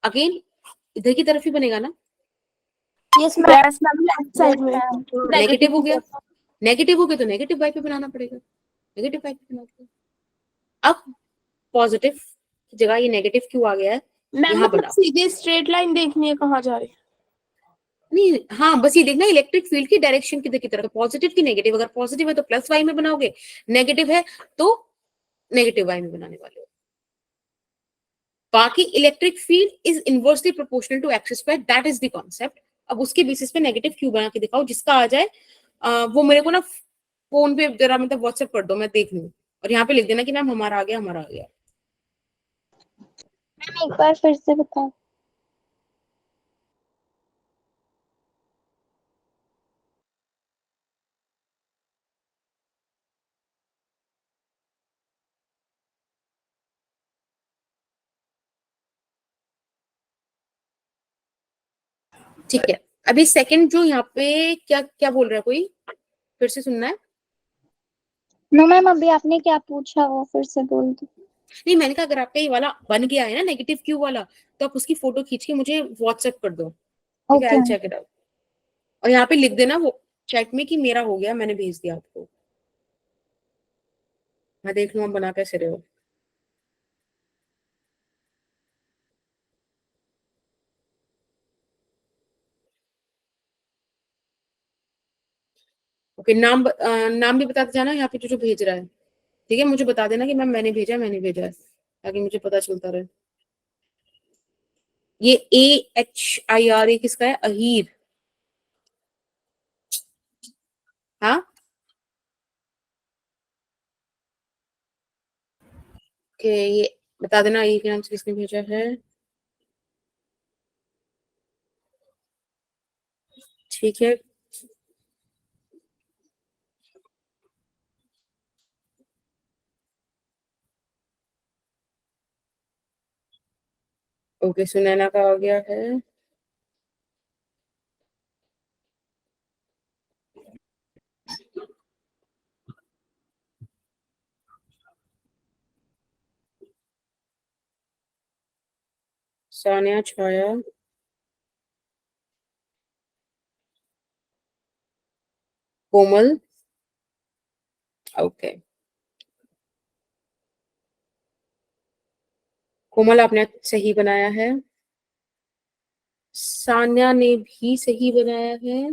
अगेन इधर की तरफ ही बनेगा ना। यस मैम, लेफ्ट साइड में। नेगेटिव हो गया, नेगेटिव हो गया तो नेगेटिव वाई पे बनाना पड़ेगा, नेगेटिव वाई पे बनाना पड़ेगा। अब पॉजिटिव की जगह ये नेगेटिव क्यों आ गया है, मैम यहाँ मतलब बनाओ। सीधे स्ट्रेट लाइन देखनी है कहाँ जा रही है। नहीं, हाँ बस ये देखना इलेक्ट्रिक फील्ड की डायरेक्शन किधर की तरफ, पॉजिटिव की नेगेटिव, अगर पॉजिटिव है तो प्लस वाई में बनाओगे, नेगेटिव है तो नेगेटिव वाई में बनाने वाले हो। बाकी electric field is inversely proportional to x square, that is the concept. अब उसके बेसिस पे नेगेटिव क्यू बना के दिखाओ, जिसका आ जाए वो मेरे को ना फोन पे जरा मतलब व्हाट्सएप कर दो, मैं देख लूँ, और यहाँ पे लिख देना कि मैम हमारा आ गया, हमारा आ गया। मैम एक बार फिर से बताओ। ठीक है, अभी सेकंड जो यहाँ पे क्या क्या बोल रहा है कोई, फिर से सुनना है। नो मैम, अभी आपने क्या पूछा वो फिर से बोल दो। नहीं, मैंने कहा अगर आपका ये वाला बन गया है ना नेगेटिव क्यू वाला, तो आप उसकी फोटो खींच के मुझे व्हाट्सएप कर दो, ठीक है, I okay. Will check it out. और यहाँ पे लिख देना वो चैट में कि मेरा हो गया, मैंने भेज दिया आपको, मैं देख लूँ आप बना कैसे रहे हो। ओके, नाम भी बताते जाना यहाँ पे जो जो भेज रहा है, ठीक है, मुझे बता देना कि मैम मैंने भेजा है, मैंने भेजा है, ताकि मुझे पता चलता रहे। ये AHIR किसका है, अहीर, हाँ ओके, ये बता देना अहीर के नाम से किसने भेजा है, ठीक है। ओके, सुनैना का आ गया है, सानिया, छाया, कोमल, ओके, कोमल आपने सही बनाया है, सान्या ने भी सही बनाया है,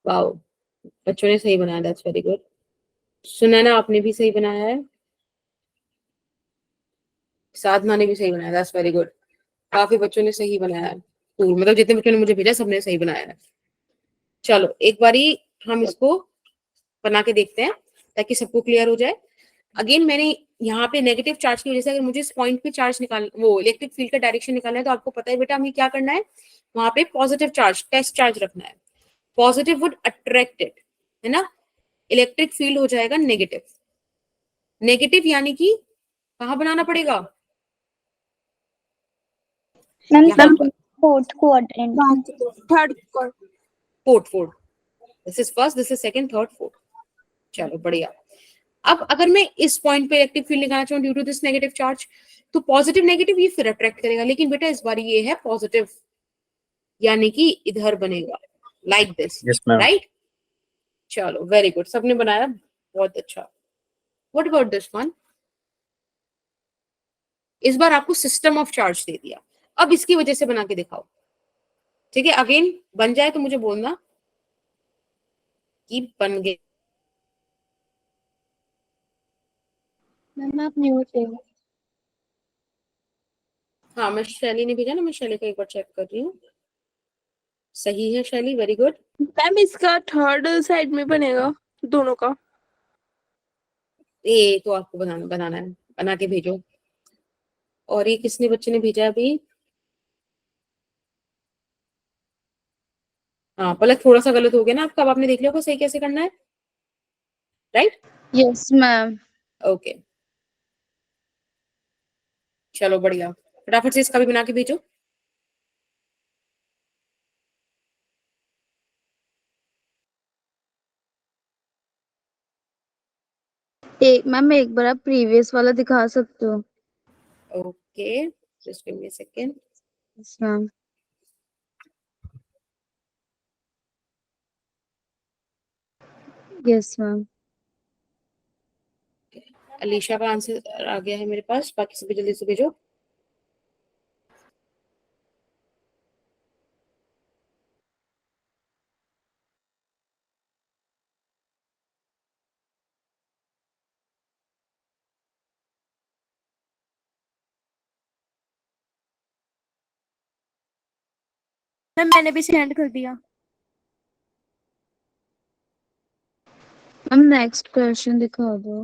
वाओ, बच्चों ने सही बनाया, दैट्स वेरी गुड। सुनैना आपने भी सही बनाया है, साधना ने भी सही बनाया, दैट्स वेरी गुड। काफी बच्चों ने सही बनाया है, मतलब जितने बच्चों ने मुझे भेजा सबने सही बनाया है। चलो एक बारी हम इसको बना के देखते हैं ताकि सबको क्लियर हो जाए। अगेन मैंने यहाँ पे नेगेटिव चार्ज की वजह से अगर मुझे इस पॉइंट पे चार्ज निकाल, वो इलेक्ट्रिक फील्ड का डायरेक्शन निकालना है, तो आपको पता है बेटा हमें क्या करना है, वहां पे पॉजिटिव चार्ज, टेस्ट चार्ज रखना है, पॉजिटिव वुड अट्रैक्ट इट, है ना, इलेक्ट्रिक फील्ड हो जाएगा नेगेटिव, नेगेटिव यानी कि कहाँ बनाना पड़ेगा, मैम यहाँ पर, fourth quadrant. Third. Fourth, this is first, this is second, third, fourth. चलो बढ़िया। अब अगर मैं इस पॉइंट पे इलेक्ट्रिक फील्ड निकालना चाहूँ due to this negative charge, तो पॉजिटिव नेगेटिव ये फिर अट्रैक्ट करेगा, लेकिन बेटा इस बार ये है पॉजिटिव, यानी कि इधर बनेगा like this, Yes, ma'am. Right. चलो वेरी गुड, सबने बनाया, बहुत अच्छा। व्हाट अबाउट दिस वन, इस बार आपको सिस्टम ऑफ चार्ज दे दिया, अब इसकी वजह से बना के दिखाओ, ठीक है। अगेन बन जाए तो मुझे बोलना कि बन गए। मैम आप म्यूट है। हाँ मैं शैली ने भेजा ना, मैं शैली का एक बार चेक कर रही हूँ। सही है शैली, वेरी गुड। मैम इसका थर्ड साइड में बनेगा दोनों का। ये तो आपको बनाना है, बना के भेजो। और ये किसने बच्चे ने भेजा अभी? हाँ पलक, थोड़ा सा गलत हो गया ना आपका, अब आपने देख लिया होगा सही कैसे करना है, राइट? Yes ma'am. ओके चलो बढ़िया, फटाफट से इसका भी बना के भेजो। मैम एक बार आप प्रीवियस वाला दिखा सकते हो? Okay just give me a second. Yes ma'am. Yes ma'am. Alisha का आंसर आ गया है मेरे पास, बाकी सभी जल्दी से भेजो। मैम मैंने भी सेंड कर दिया। मैम नेक्स्ट क्वेश्चन दिखा दो।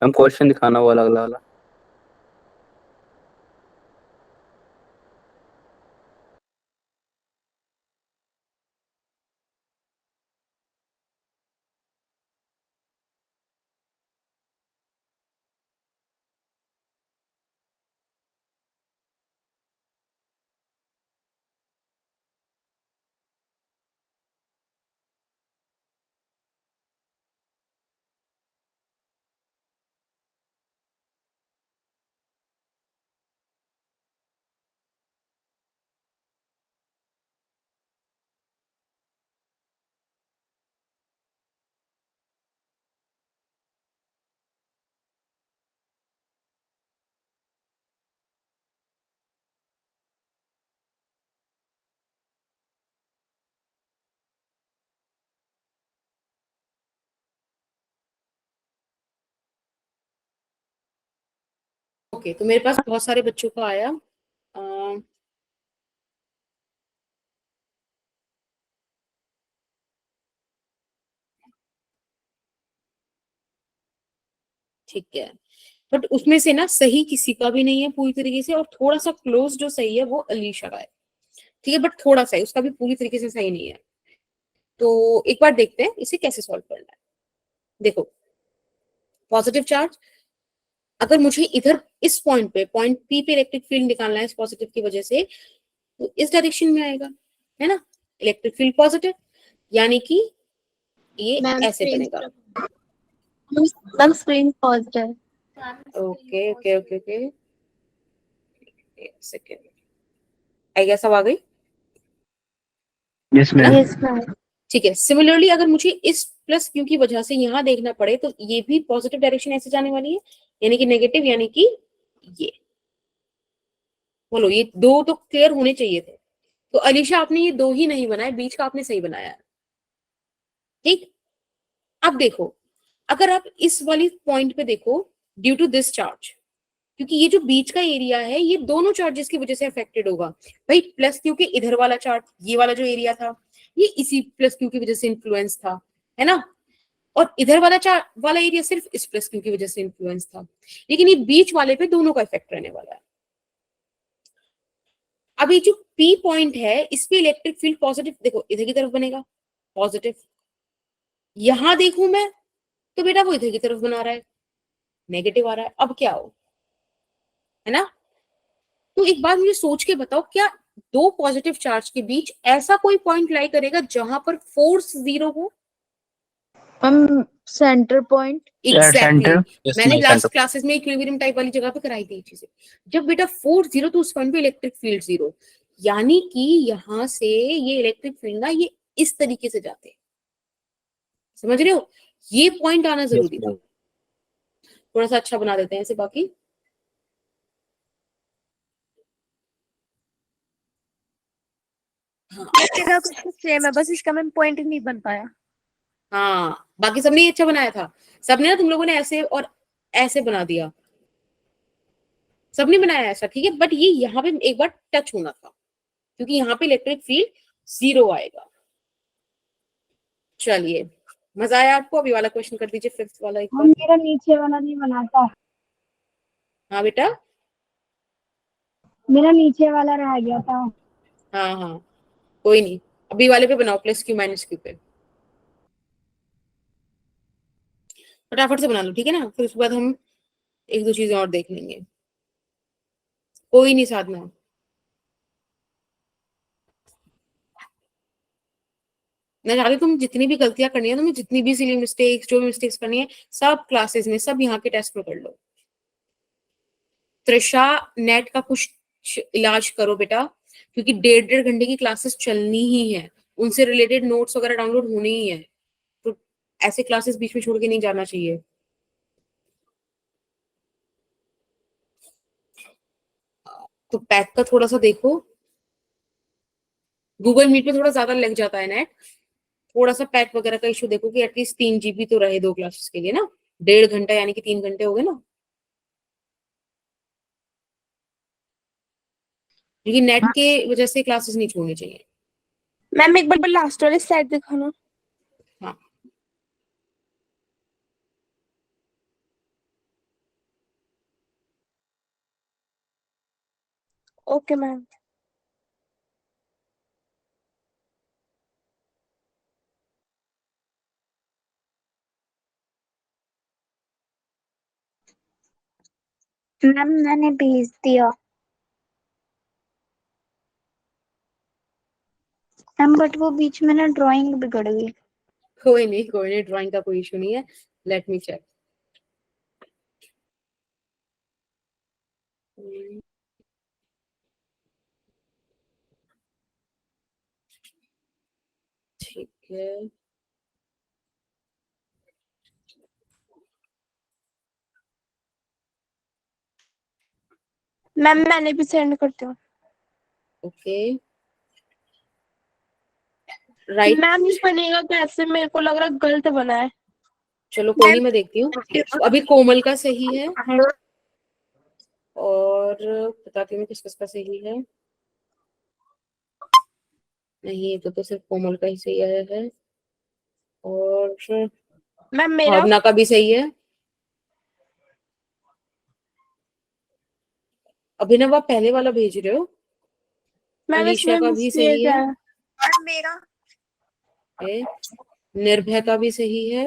मैम क्वेश्चन दिखाना वो अलग वाला। ओके तो मेरे पास बहुत सारे बच्चों का आया। ठीक है, बट उसमें से ना सही किसी का भी नहीं है पूरी तरीके से, और थोड़ा सा क्लोज जो सही है वो अलीशा का है, ठीक है, बट थोड़ा सा है, उसका भी पूरी तरीके से सही नहीं है। तो एक बार देखते हैं इसे कैसे सॉल्व करना है। देखो पॉजिटिव चार्ज, अगर मुझे इधर इस पॉइंट पे, पॉइंट पी पे इलेक्ट्रिक फील्ड निकालना है इस पॉजिटिव की वजह से, तो इस डायरेक्शन में आएगा, है ना, इलेक्ट्रिक फील्ड पॉजिटिव, यानी कि ये ऐसे बनेगा। Ma'am screen positive. Okay okay okay okay, एक सेकेंड, आई गेस अब आ गई। Yes ma'am. Yes ma'am. ठीक है, सिमिलरली अगर मुझे इस प्लस क्यू की वजह से यहाँ देखना पड़े, तो ये भी पॉजिटिव डायरेक्शन ऐसे जाने वाली है, यानी कि नेगेटिव, यानी कि ये, बोलो ये दो तो क्लियर होने चाहिए थे। तो अलीशा आपने ये दो ही नहीं बनाए, बीच का आपने सही बनाया है, ठीक। अब देखो, अगर आप इस वाली पॉइंट पे देखो, ड्यू टू दिस चार्ज, क्योंकि ये जो बीच का एरिया है ये दोनों चार्जेस की वजह से अफेक्टेड होगा भाई। प्लस क्यू के इधर वाला चार्ज, ये वाला जो एरिया था, ये इसी प्लस क्यू की वजह से इन्फ्लुएंस था, है ना, और इधर वाला एरिया सिर्फ इस प्लस क्यू की वजह से इन्फ्लुएंस था, लेकिन ये बीच वाले पे दोनों का इफेक्ट रहने वाला है। अब ये जो पी पॉइंट है इस पे इलेक्ट्रिक फील्ड पॉजिटिव, देखो इधर की तरफ बनेगा पॉजिटिव, यहां देखूं मैं तो बेटा वो इधर की तरफ बना रहा है, नेगेटिव आ रहा है। अब क्या हो, है ना। तो एक बात मुझे सोच के बताओ, क्या दो पॉजिटिव चार्ज के बीच ऐसा कोई पॉइंट लाई करेगा जहां पर फोर्स जीरो हो? Ma'am centre point. Exactly, Yes, मैंने my लास्ट center. क्लासेस में इक्विलिब्रियम टाइप वाली जगह पे कराई थी चीजें। जब बेटा फोर्स जीरो तो उस पॉइंट पे इलेक्ट्रिक फील्ड जीरो, यानी कि यहां से ये इलेक्ट्रिक फील्ड ना ये इस तरीके से जाते हैं, समझ रहे हो, ये पॉइंट आना Yes, जरूरी था। ma'am. थोड़ा सा अच्छा बना देते हैं इसे बाकी। हाँ जगह कुछ सेम है, बस इसका मैम पॉइंट नहीं बन पाया। हाँ, बाकी सबने ये अच्छा बनाया था, सबने ना, तुम लोगों ने ऐसे और ऐसे बना दिया, सबने बनाया ऐसा, ठीक है, बट ये यहाँ पे एक बार टच होना था, क्योंकि यहाँ पे इलेक्ट्रिक फील्ड 0 आएगा। चलिए, मजा आया आपको? अभी वाला क्वेश्चन कर दीजिए, फिफ्थ वाला एक बार। मेरा नीचे वाला नहीं बनाता, हाँ बेटा, मेरा नीचे वाला रह गया था। हाँ हाँ कोई नहीं, अभी वाले पे बनाओ, प्लस क्यू माइनस क्यू पे फटाफट से बना लो, ठीक है ना? फिर उसके बाद हम एक दो चीजें और देख लेंगे। कोई नहीं साधना, मैं चाहती हूँ तुम जितनी भी गलतियां करनी है, तुम्हें जितनी भी सिली मिस्टेक्स, जो भी मिस्टेक्स करनी है, सब क्लासेस में, सब यहाँ के टेस्ट में कर लो। त्रिशा, नेट का कुछ इलाज करो बेटा, क्योंकि 1.5 घंटे की क्लासेस चलनी ही है, उनसे रिलेटेड नोट्स वगैरह डाउनलोड होने ही है, तो ऐसे क्लासेस बीच में छोड़ के नहीं जाना चाहिए। तो पैक का थोड़ा सा देखो, गूगल मीट पे थोड़ा ज्यादा लग जाता है नेट, थोड़ा सा पैक वगैरह का इशू देखो कि एटलीस्ट 3 GB तो रहे 2 क्लासेस के लिए ना, 1.5 घंटा यानी कि 3 घंटे हो गए ना, क्योंकि नेट के वजह से क्लासेस नहीं छोड़नी चाहिए। मैम एक बार लास्ट वाले स्लाइड दिखाना। हाँ ओके मैम। मैम मैंने भेज दिया मैम, बट वो बीच में ना ड्राइंग बिगड़ गई। कोई नहीं, ड्राइंग का कोई इशू नहीं है, लेट मी चेक। ठीक है, मैम मैंने भी सेंड करती हूँ। Okay right. मैम ये बनेगा कैसे? मेरे को लग रहा है गलत बना है। चलो कोई नहीं, मैं देखती हूँ। अभी कोमल का सही है, और बताती हूँ किस किस का सही है। नहीं, तो सिर्फ कोमल का ही सही आया है, और मैम मेरा भावना का भी सही है। अभिनव आप पहले वाला भेज रहे हो, मैम अलीशा इसमें का भी सही मिस्टेक है, है। मेरा है, निर्भय का भी सही है,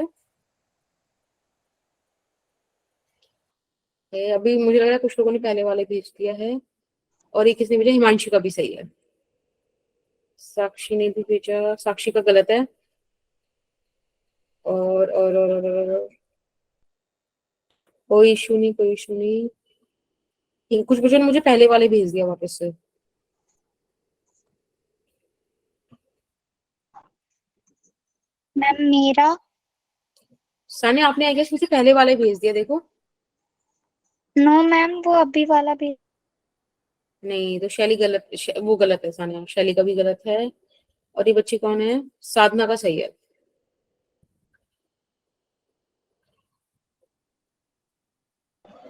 अभी मुझे लग रहा है कुछ लोगों ने पहले वाले भेज दिया है, और ये किसने भेजा? हिमांशु का भी सही है, साक्षी ने भी भेजा, साक्षी का गलत है, और कोई इशू नहीं, कोई इशू नहीं। कुछ बच्चों ने मुझे पहले वाले भेज दिया वापस से। मैम मेरा सानिया आपने आई गेस मुझे पहले वाले भेज दिया, देखो। नो मैम, वो अभी वाला भी। नहीं, तो शैली गलत, वो गलत है सानिया, शैली का भी गलत है। और ये बच्ची कौन है? साधना का सही है।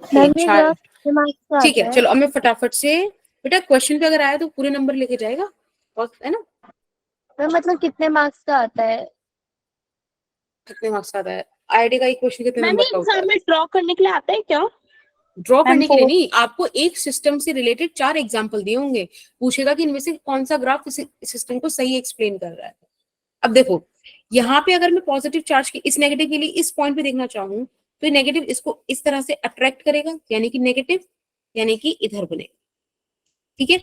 ठीक है, चलो अब मैं फटाफट से, बेटा क्वेश्चन पे अगर आया तो पूरे नंबर लेके जाएगा, है ना? मतलब कितने मार्क्स का आता है? कितने मार्क्स आता है? आईआईटी का एक क्वेश्चन कितने मैम नंबर का होता एग्जाम है? में ड्रॉ करने के लिए आता है क्या? ड्रॉ करने के लिए 4। नहीं, आपको एक सिस्टम से रिलेटेड 4 एग्जाम्पल दिए होंगे, पूछेगा कि इनमें से कौन सा ग्राफ इस सिस्टम को सही एक्सप्लेन कर रहा है। अब देखो, यहाँ पे अगर मैं पॉजिटिव चार्ज की इस नेगेटिव के लिए इस पॉइंट पे देखना चाहूँ, तो ये नेगेटिव इसको इस तरह से अट्रैक्ट करेगा, यानी कि नेगेटिव, यानी कि इधर बनेगा, ठीक है?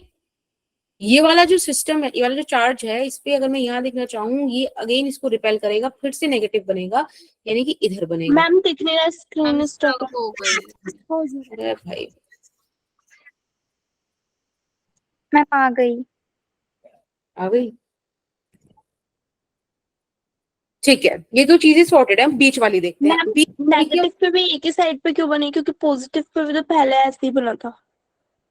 ये वाला जो सिस्टम है, ये वाला जो चार्ज है, इस पे अगर मैं यहाँ देखना चाहूँ, ये अगेन इसको रिपेल करेगा, फिर से नेगेटिव बनेगा, यानी कि इधर बनेगा। मैम दिखने का स्क्रीन स्टॉप हो गई। अरे भाई, मैम आ गई। आ गई, ठीक है। ये तो चीजें सॉर्टेड है, हम बीच वाली देखते हैं। मैम बीच नेगेटिव पे भी एक ही साइड पे क्यों बनी? क्योंकि पॉजिटिव पे भी तो पहले ऐसे ही बना था।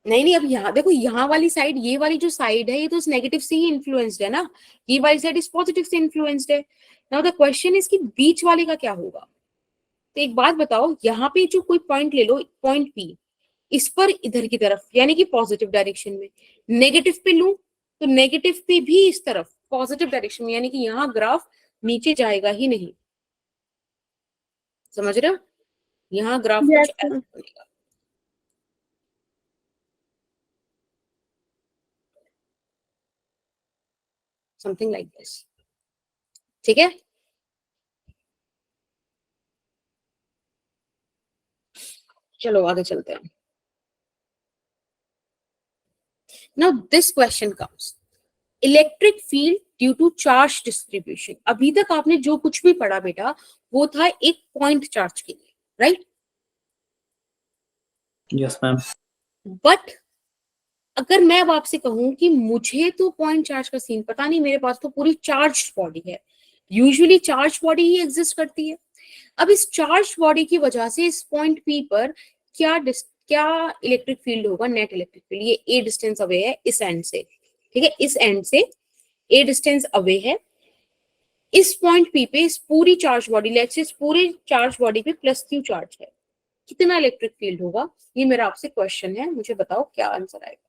नहीं, अब यहाँ देखो, यहाँ वाली साइड, ये वाली जो साइड है, ये तो इस नेगेटिव से ही इन्फ्लुएंस्ड है ना, ये वाली साइड इस पॉजिटिव से इन्फ्लुएंस्ड है। नाउ द क्वेश्चन इज कि बीच वाले का क्या होगा? तो एक बात बताओ, यहाँ पे जो कोई पॉइंट ले लो, पॉइंट पी, इस पर इधर की तरफ, यानी कि पॉजिटिव डायरेक्शन में, नेगेटिव पे लूं तो नेगेटिव पे भी इस तरफ पॉजिटिव डायरेक्शन में, यानी कि यहाँ ग्राफ नीचे जाएगा ही नहीं, समझ रहे हो? यहाँ ग्राफ कुछ Yes, ऐसा बनेगा। समथिंग लाइक दिस, ठीक है? चलो आगे चलते हैं। Now this question comes. Electric field due to charge distribution. अभी तक आपने जो कुछ भी पढ़ा बेटा वो था एक पॉइंट चार्ज के लिए, राइट? Yes ma'am. बट अगर मैं अब आपसे कहूं कि मुझे तो पॉइंट चार्ज का सीन पता नहीं, मेरे पास तो पूरी चार्ज बॉडी है, यूजुअली चार्ज बॉडी ही एग्जिस्ट करती है। अब इस चार्ज बॉडी की वजह से इस पॉइंट पी पर क्या इलेक्ट्रिक फील्ड होगा? Net electric field. ये ए डिस्टेंस अवे है इस एंड से, ठीक है? इस एंड से ए डिस्टेंस अवे है। इस पॉइंट पी पे इस पूरी चार्ज बॉडी, लेट्स से इस पूरे चार्ज बॉडी पे प्लस क्यू चार्ज है, कितना इलेक्ट्रिक फील्ड होगा? ये मेरा आपसे क्वेश्चन है, मुझे बताओ क्या आंसर आएगा।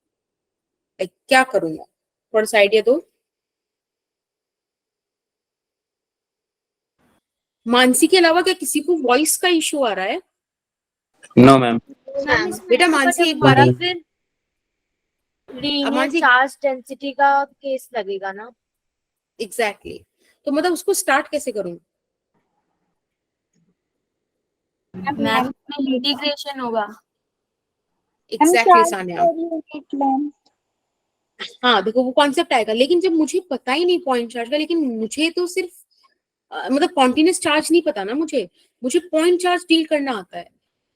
क्या करूंगा, थोड़ा सा आइडिया दो। मानसी के अलावा क्या किसी को वॉइस का इशू आ रहा है? No ma'am. बेटा मानसी एक बार फिर लीनियर मानसी- चार्ज डेंसिटी का केस लगेगा ना। एग्जैक्टली तो मतलब उसको स्टार्ट कैसे करूं? मैम इंटीग्रेशन होगा। एग्जैक्टली सान्या, हाँ देखो वो कॉन्सेप्ट आएगा, लेकिन जब मुझे पता ही नहीं पॉइंट चार्ज का, लेकिन मुझे तो सिर्फ मतलब कॉन्टिन्यूस चार्ज नहीं पता ना, मुझे पॉइंट चार्ज डील करना आता है।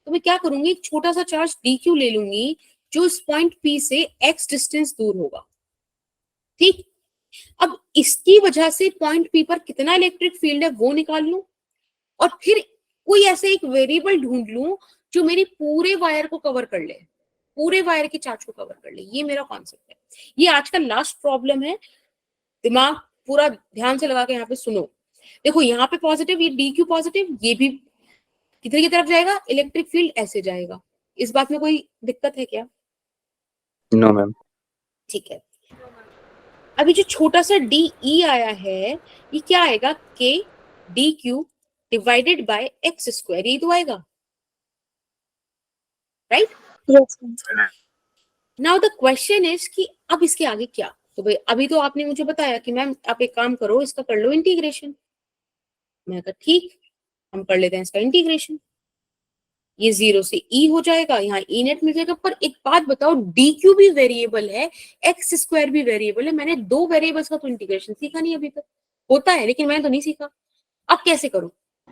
तो मैं क्या करूंगी, एक छोटा सा चार्ज डी क्यू ले लूंगी जो इस पॉइंट पी से एक्स डिस्टेंस दूर होगा, ठीक? अब इसकी वजह से पॉइंट पी पर कितना इलेक्ट्रिक फील्ड है वो निकाल लूं, और फिर कोई ऐसा एक वेरिएबल ढूंढ लूं जो मेरी पूरे वायर को कवर कर ले, पूरे वायर के चार्ज को कवर कर ले। ये मेरा कॉन्सेप्ट है। ये आज का लास्ट प्रॉब्लम है, दिमाग पूरा ध्यान से लगा के यहाँ पे सुनो। देखो यहाँ पे पॉजिटिव, ये डी क्यू पॉजिटिव, ये भी कितने की तरफ जाएगा? इलेक्ट्रिक फील्ड ऐसे जाएगा। इस बात में कोई दिक्कत है क्या? No ma'am. ठीक है। अभी जो छोटा सा डी ई आया है, ये क्या आएगा? के D q divided by x square, ये तो आएगा, right? Now the question is कि अब इसके आगे क्या? तो भाई अभी तो आपने मुझे बताया कि मैम आप एक काम करो, इसका कर लो इंटीग्रेशन। मैं कहा ठीक, हम कर लेते हैं इसका इंटीग्रेशन। ये 0 से ई हो जाएगा, यहाँ ई नेट मिल जाएगा। पर एक बात बताओ, डी क्यू भी वेरिएबल है, एक्स स्क्वायर भी वेरिएबल है। मैंने दो वेरिएबल्स का तो इंटीग्रेशन सीखा नहीं अभी तक। होता है लेकिन मैंने तो नहीं सीखा। अब कैसे करूं?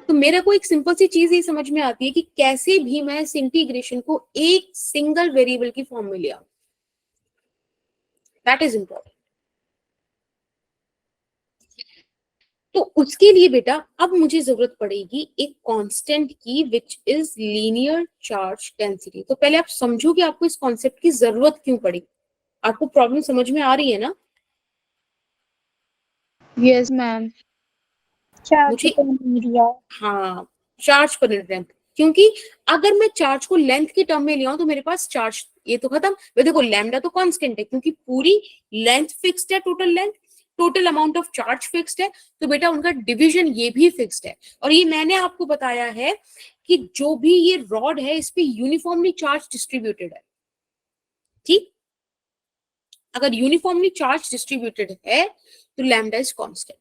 तो मेरे को एक सिंपल सी चीज ही समझ में आती है कि कैसे भी मैं इस इंटीग्रेशन को एक सिंगल वेरिएबल की फॉर्म में ले आऊं। That is important. तो उसके लिए बेटा अब मुझे जरूरत पड़ेगी एक कांस्टेंट की, which is linear charge density. तो पहले आप समझो कि आपको इस कॉन्सेप्ट की जरूरत क्यों पड़ी। आपको प्रॉब्लम समझ में आ रही है ना? Yes ma'am. मुझे हाँ चार्ज पर लेंथ, क्योंकि अगर मैं चार्ज को लेंथ के टर्म में ले आऊं तो मेरे पास चार्ज ये तो खत्म। देखो लैम्डा तो कांस्टेंट है क्योंकि पूरी लेंथ फिक्स्ड है, total length, total amount of charge fixed है, तो बेटा उनका डिवीजन ये भी फिक्स्ड है। और ये मैंने आपको बताया है कि जो भी ये रॉड है इस पे यूनिफॉर्मली चार्ज डिस्ट्रीब्यूटेड है, ठीक? अगर यूनिफॉर्मली चार्ज डिस्ट्रीब्यूटेड है तो लैम्डा इज कांस्टेंट।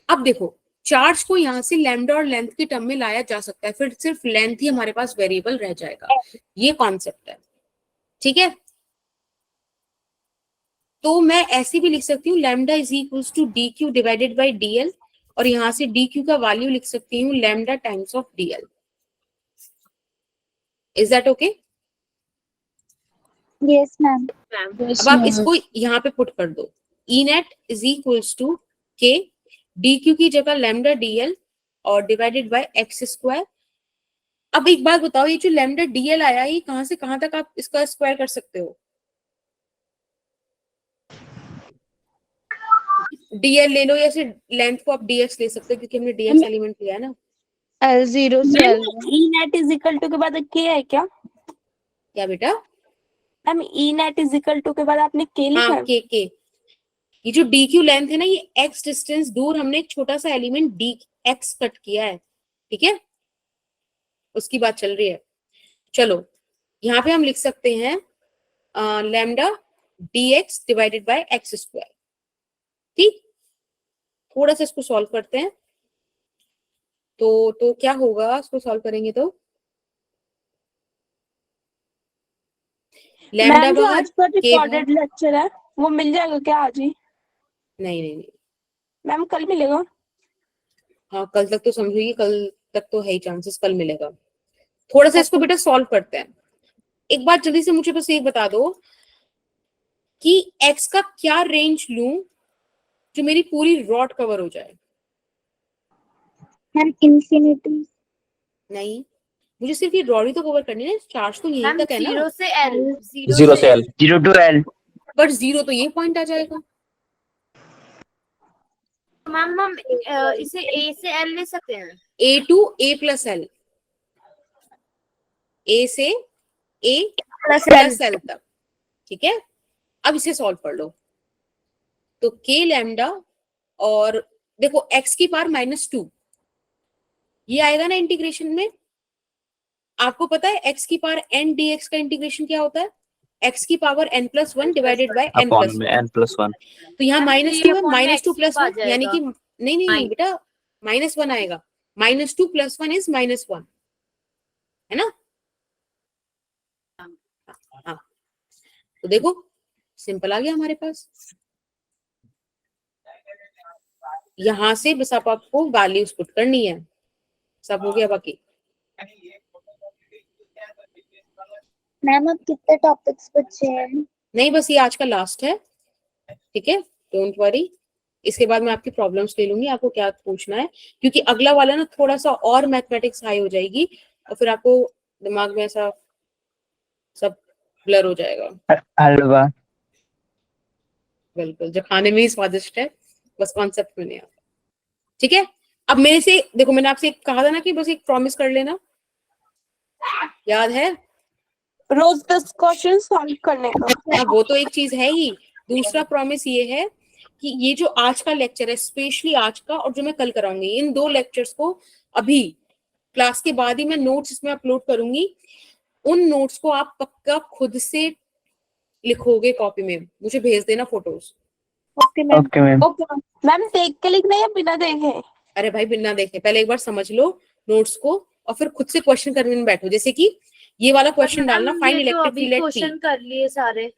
अब देखो चार्ज को यहां से लैम्डा और लेंथ के टर्म में लाया जा सकता है, फिर सिर्फ लेंथ ही हमारे पास वेरिएबल रह जाएगा। ये कॉन्सेप्ट है, ठीक है? तो मैं ऐसे भी लिख सकती हूँ lambda is equals to d q divided by d l, और यहां से डी क्यू का वैल्यू लिख सकती हूँ lambda times of D L. Is that okay? Yes ma'am. अब आप इसको यहाँ पे पुट कर दो, ई नेट इज इक्वल्स टू के डी क्यू की जगह लैम्डा डी एल और डिवाइडेड बाय एक्स स्क्वायर। अब एक बात बताओ, ये जो लैम्डा डी एल आया है कहां से कहां तक आप इसका स्क्वायर कर सकते हो? डीएल ले लो या फिर लेंथ को आप डीएक्स ले सकते हो क्योंकि हमने डीएक्स एलिमेंट लिया है ना। L0 से L1। E net is equal to के बाद के है क्या? क्या बेटा? Ma'am E net is equal to के बाद आपने के लिखा हाँ है? के ये जो डी क्यू लेंथ है ना, ये एक्स डिस्टेंस दूर हमने एक छोटा सा एलिमेंट डी एक्स कट किया है, ठीक है, उसकी बात चल रही है। चलो यहाँ पे हम लिख सकते हैं lambda D x divided by x square, ठीक। थोड़ा सा इसको सॉल्व करते हैं, तो क्या होगा, इसको सॉल्व करेंगे तो लैम्डा मैम जो बाहर आज का के रिकॉर्डेड लेक्चर है वो मिल जाएगा क्या आज ही? नहीं नहीं नहीं, मैम कल मिलेगा? हाँ कल तक तो समझिए, कल तक तो है ही चांसेस, कल मिलेगा। थोड़ा सा इसको बेटा सॉल्व करते हैं। एक बात जल्दी से मुझे बस एक बता दो कि x का क्या रेंज लूं जो मेरी पूरी रॉड कवर हो जाए। Ma'am infinity. नहीं, मुझे सिर्फ ये रॉड ही तो कवर करनी है, चार्ज तो यहीं मैम तक है ना। 0 से L, 0 से L, 0 to L। बट 0 तो ये पॉइंट आ जाएगा। मैम हम इसे A से L ले सकते हैं। a to a plus l, a से a प्लस एल तक, ठीक है। अब इसे सॉल्व कर लो, तो k लैम्डा और देखो x की पावर -2 ये आएगा ना इंटीग्रेशन में। आपको पता है x की पावर n dx का इंटीग्रेशन क्या होता है, x की power n+1 divided by n+1। तो यहाँ -2 है, -2 + 1 यानी कि नहीं बेटा -1 आएगा, -2 + 1 इज -1, है ना। हाँ तो देखो सिंपल आ गया हमारे पास। यहां से बस आपको वैल्यूज पुट करनी है, सब हो गया। बाकी मैम अब कितने टॉपिक्स बचे हैं? नहीं, बस ये आज का लास्ट है, ठीक है, डोंट वरी। इसके बाद मैं आपकी प्रॉब्लम्स ले लूंगी, आपको क्या पूछना है, क्योंकि अगला वाला ना थोड़ा सा और मैथमेटिक्स हाई हो जाएगी और फिर आपको दिमाग में ऐसा सब ब्लर हो जाएगा। हलवा बिल्कुल, जो खाने में ही स्वादिष्ट है, बस कॉन्सेप्ट में नहीं आता, ठीक है। अब मेरे से देखो, मैंने आपसे कहा था ना कि बस एक प्रॉमिस कर लेना, याद है? रोज 10 क्वेश्चन सॉल्व करने का। हाँ वो तो एक चीज है ही। दूसरा प्रॉमिस ये है कि ये जो आज का लेक्चर है, स्पेशली आज का और जो मैं कल कराऊंगी, इन 2 लेक्चर्स को अभी क्लास के बाद ही मैं नोट्स इसमें अपलोड करूंगी। उन नोट्स को आप पक्का खुद से लिखोगे कॉपी में, मुझे भेज देना photos. Okay ma'am. Okay ma'am. Okay ma'am, देख के लिखना है या बिना देखे? अरे भाई बिना देखे, पहले एक बार समझ लो नोट्स को और फिर खुद से क्वेश्चन करने में बैठो। जैसे कि ये वाला क्वेश्चन डालना, find electric field eight P. Question कर लिए सारे,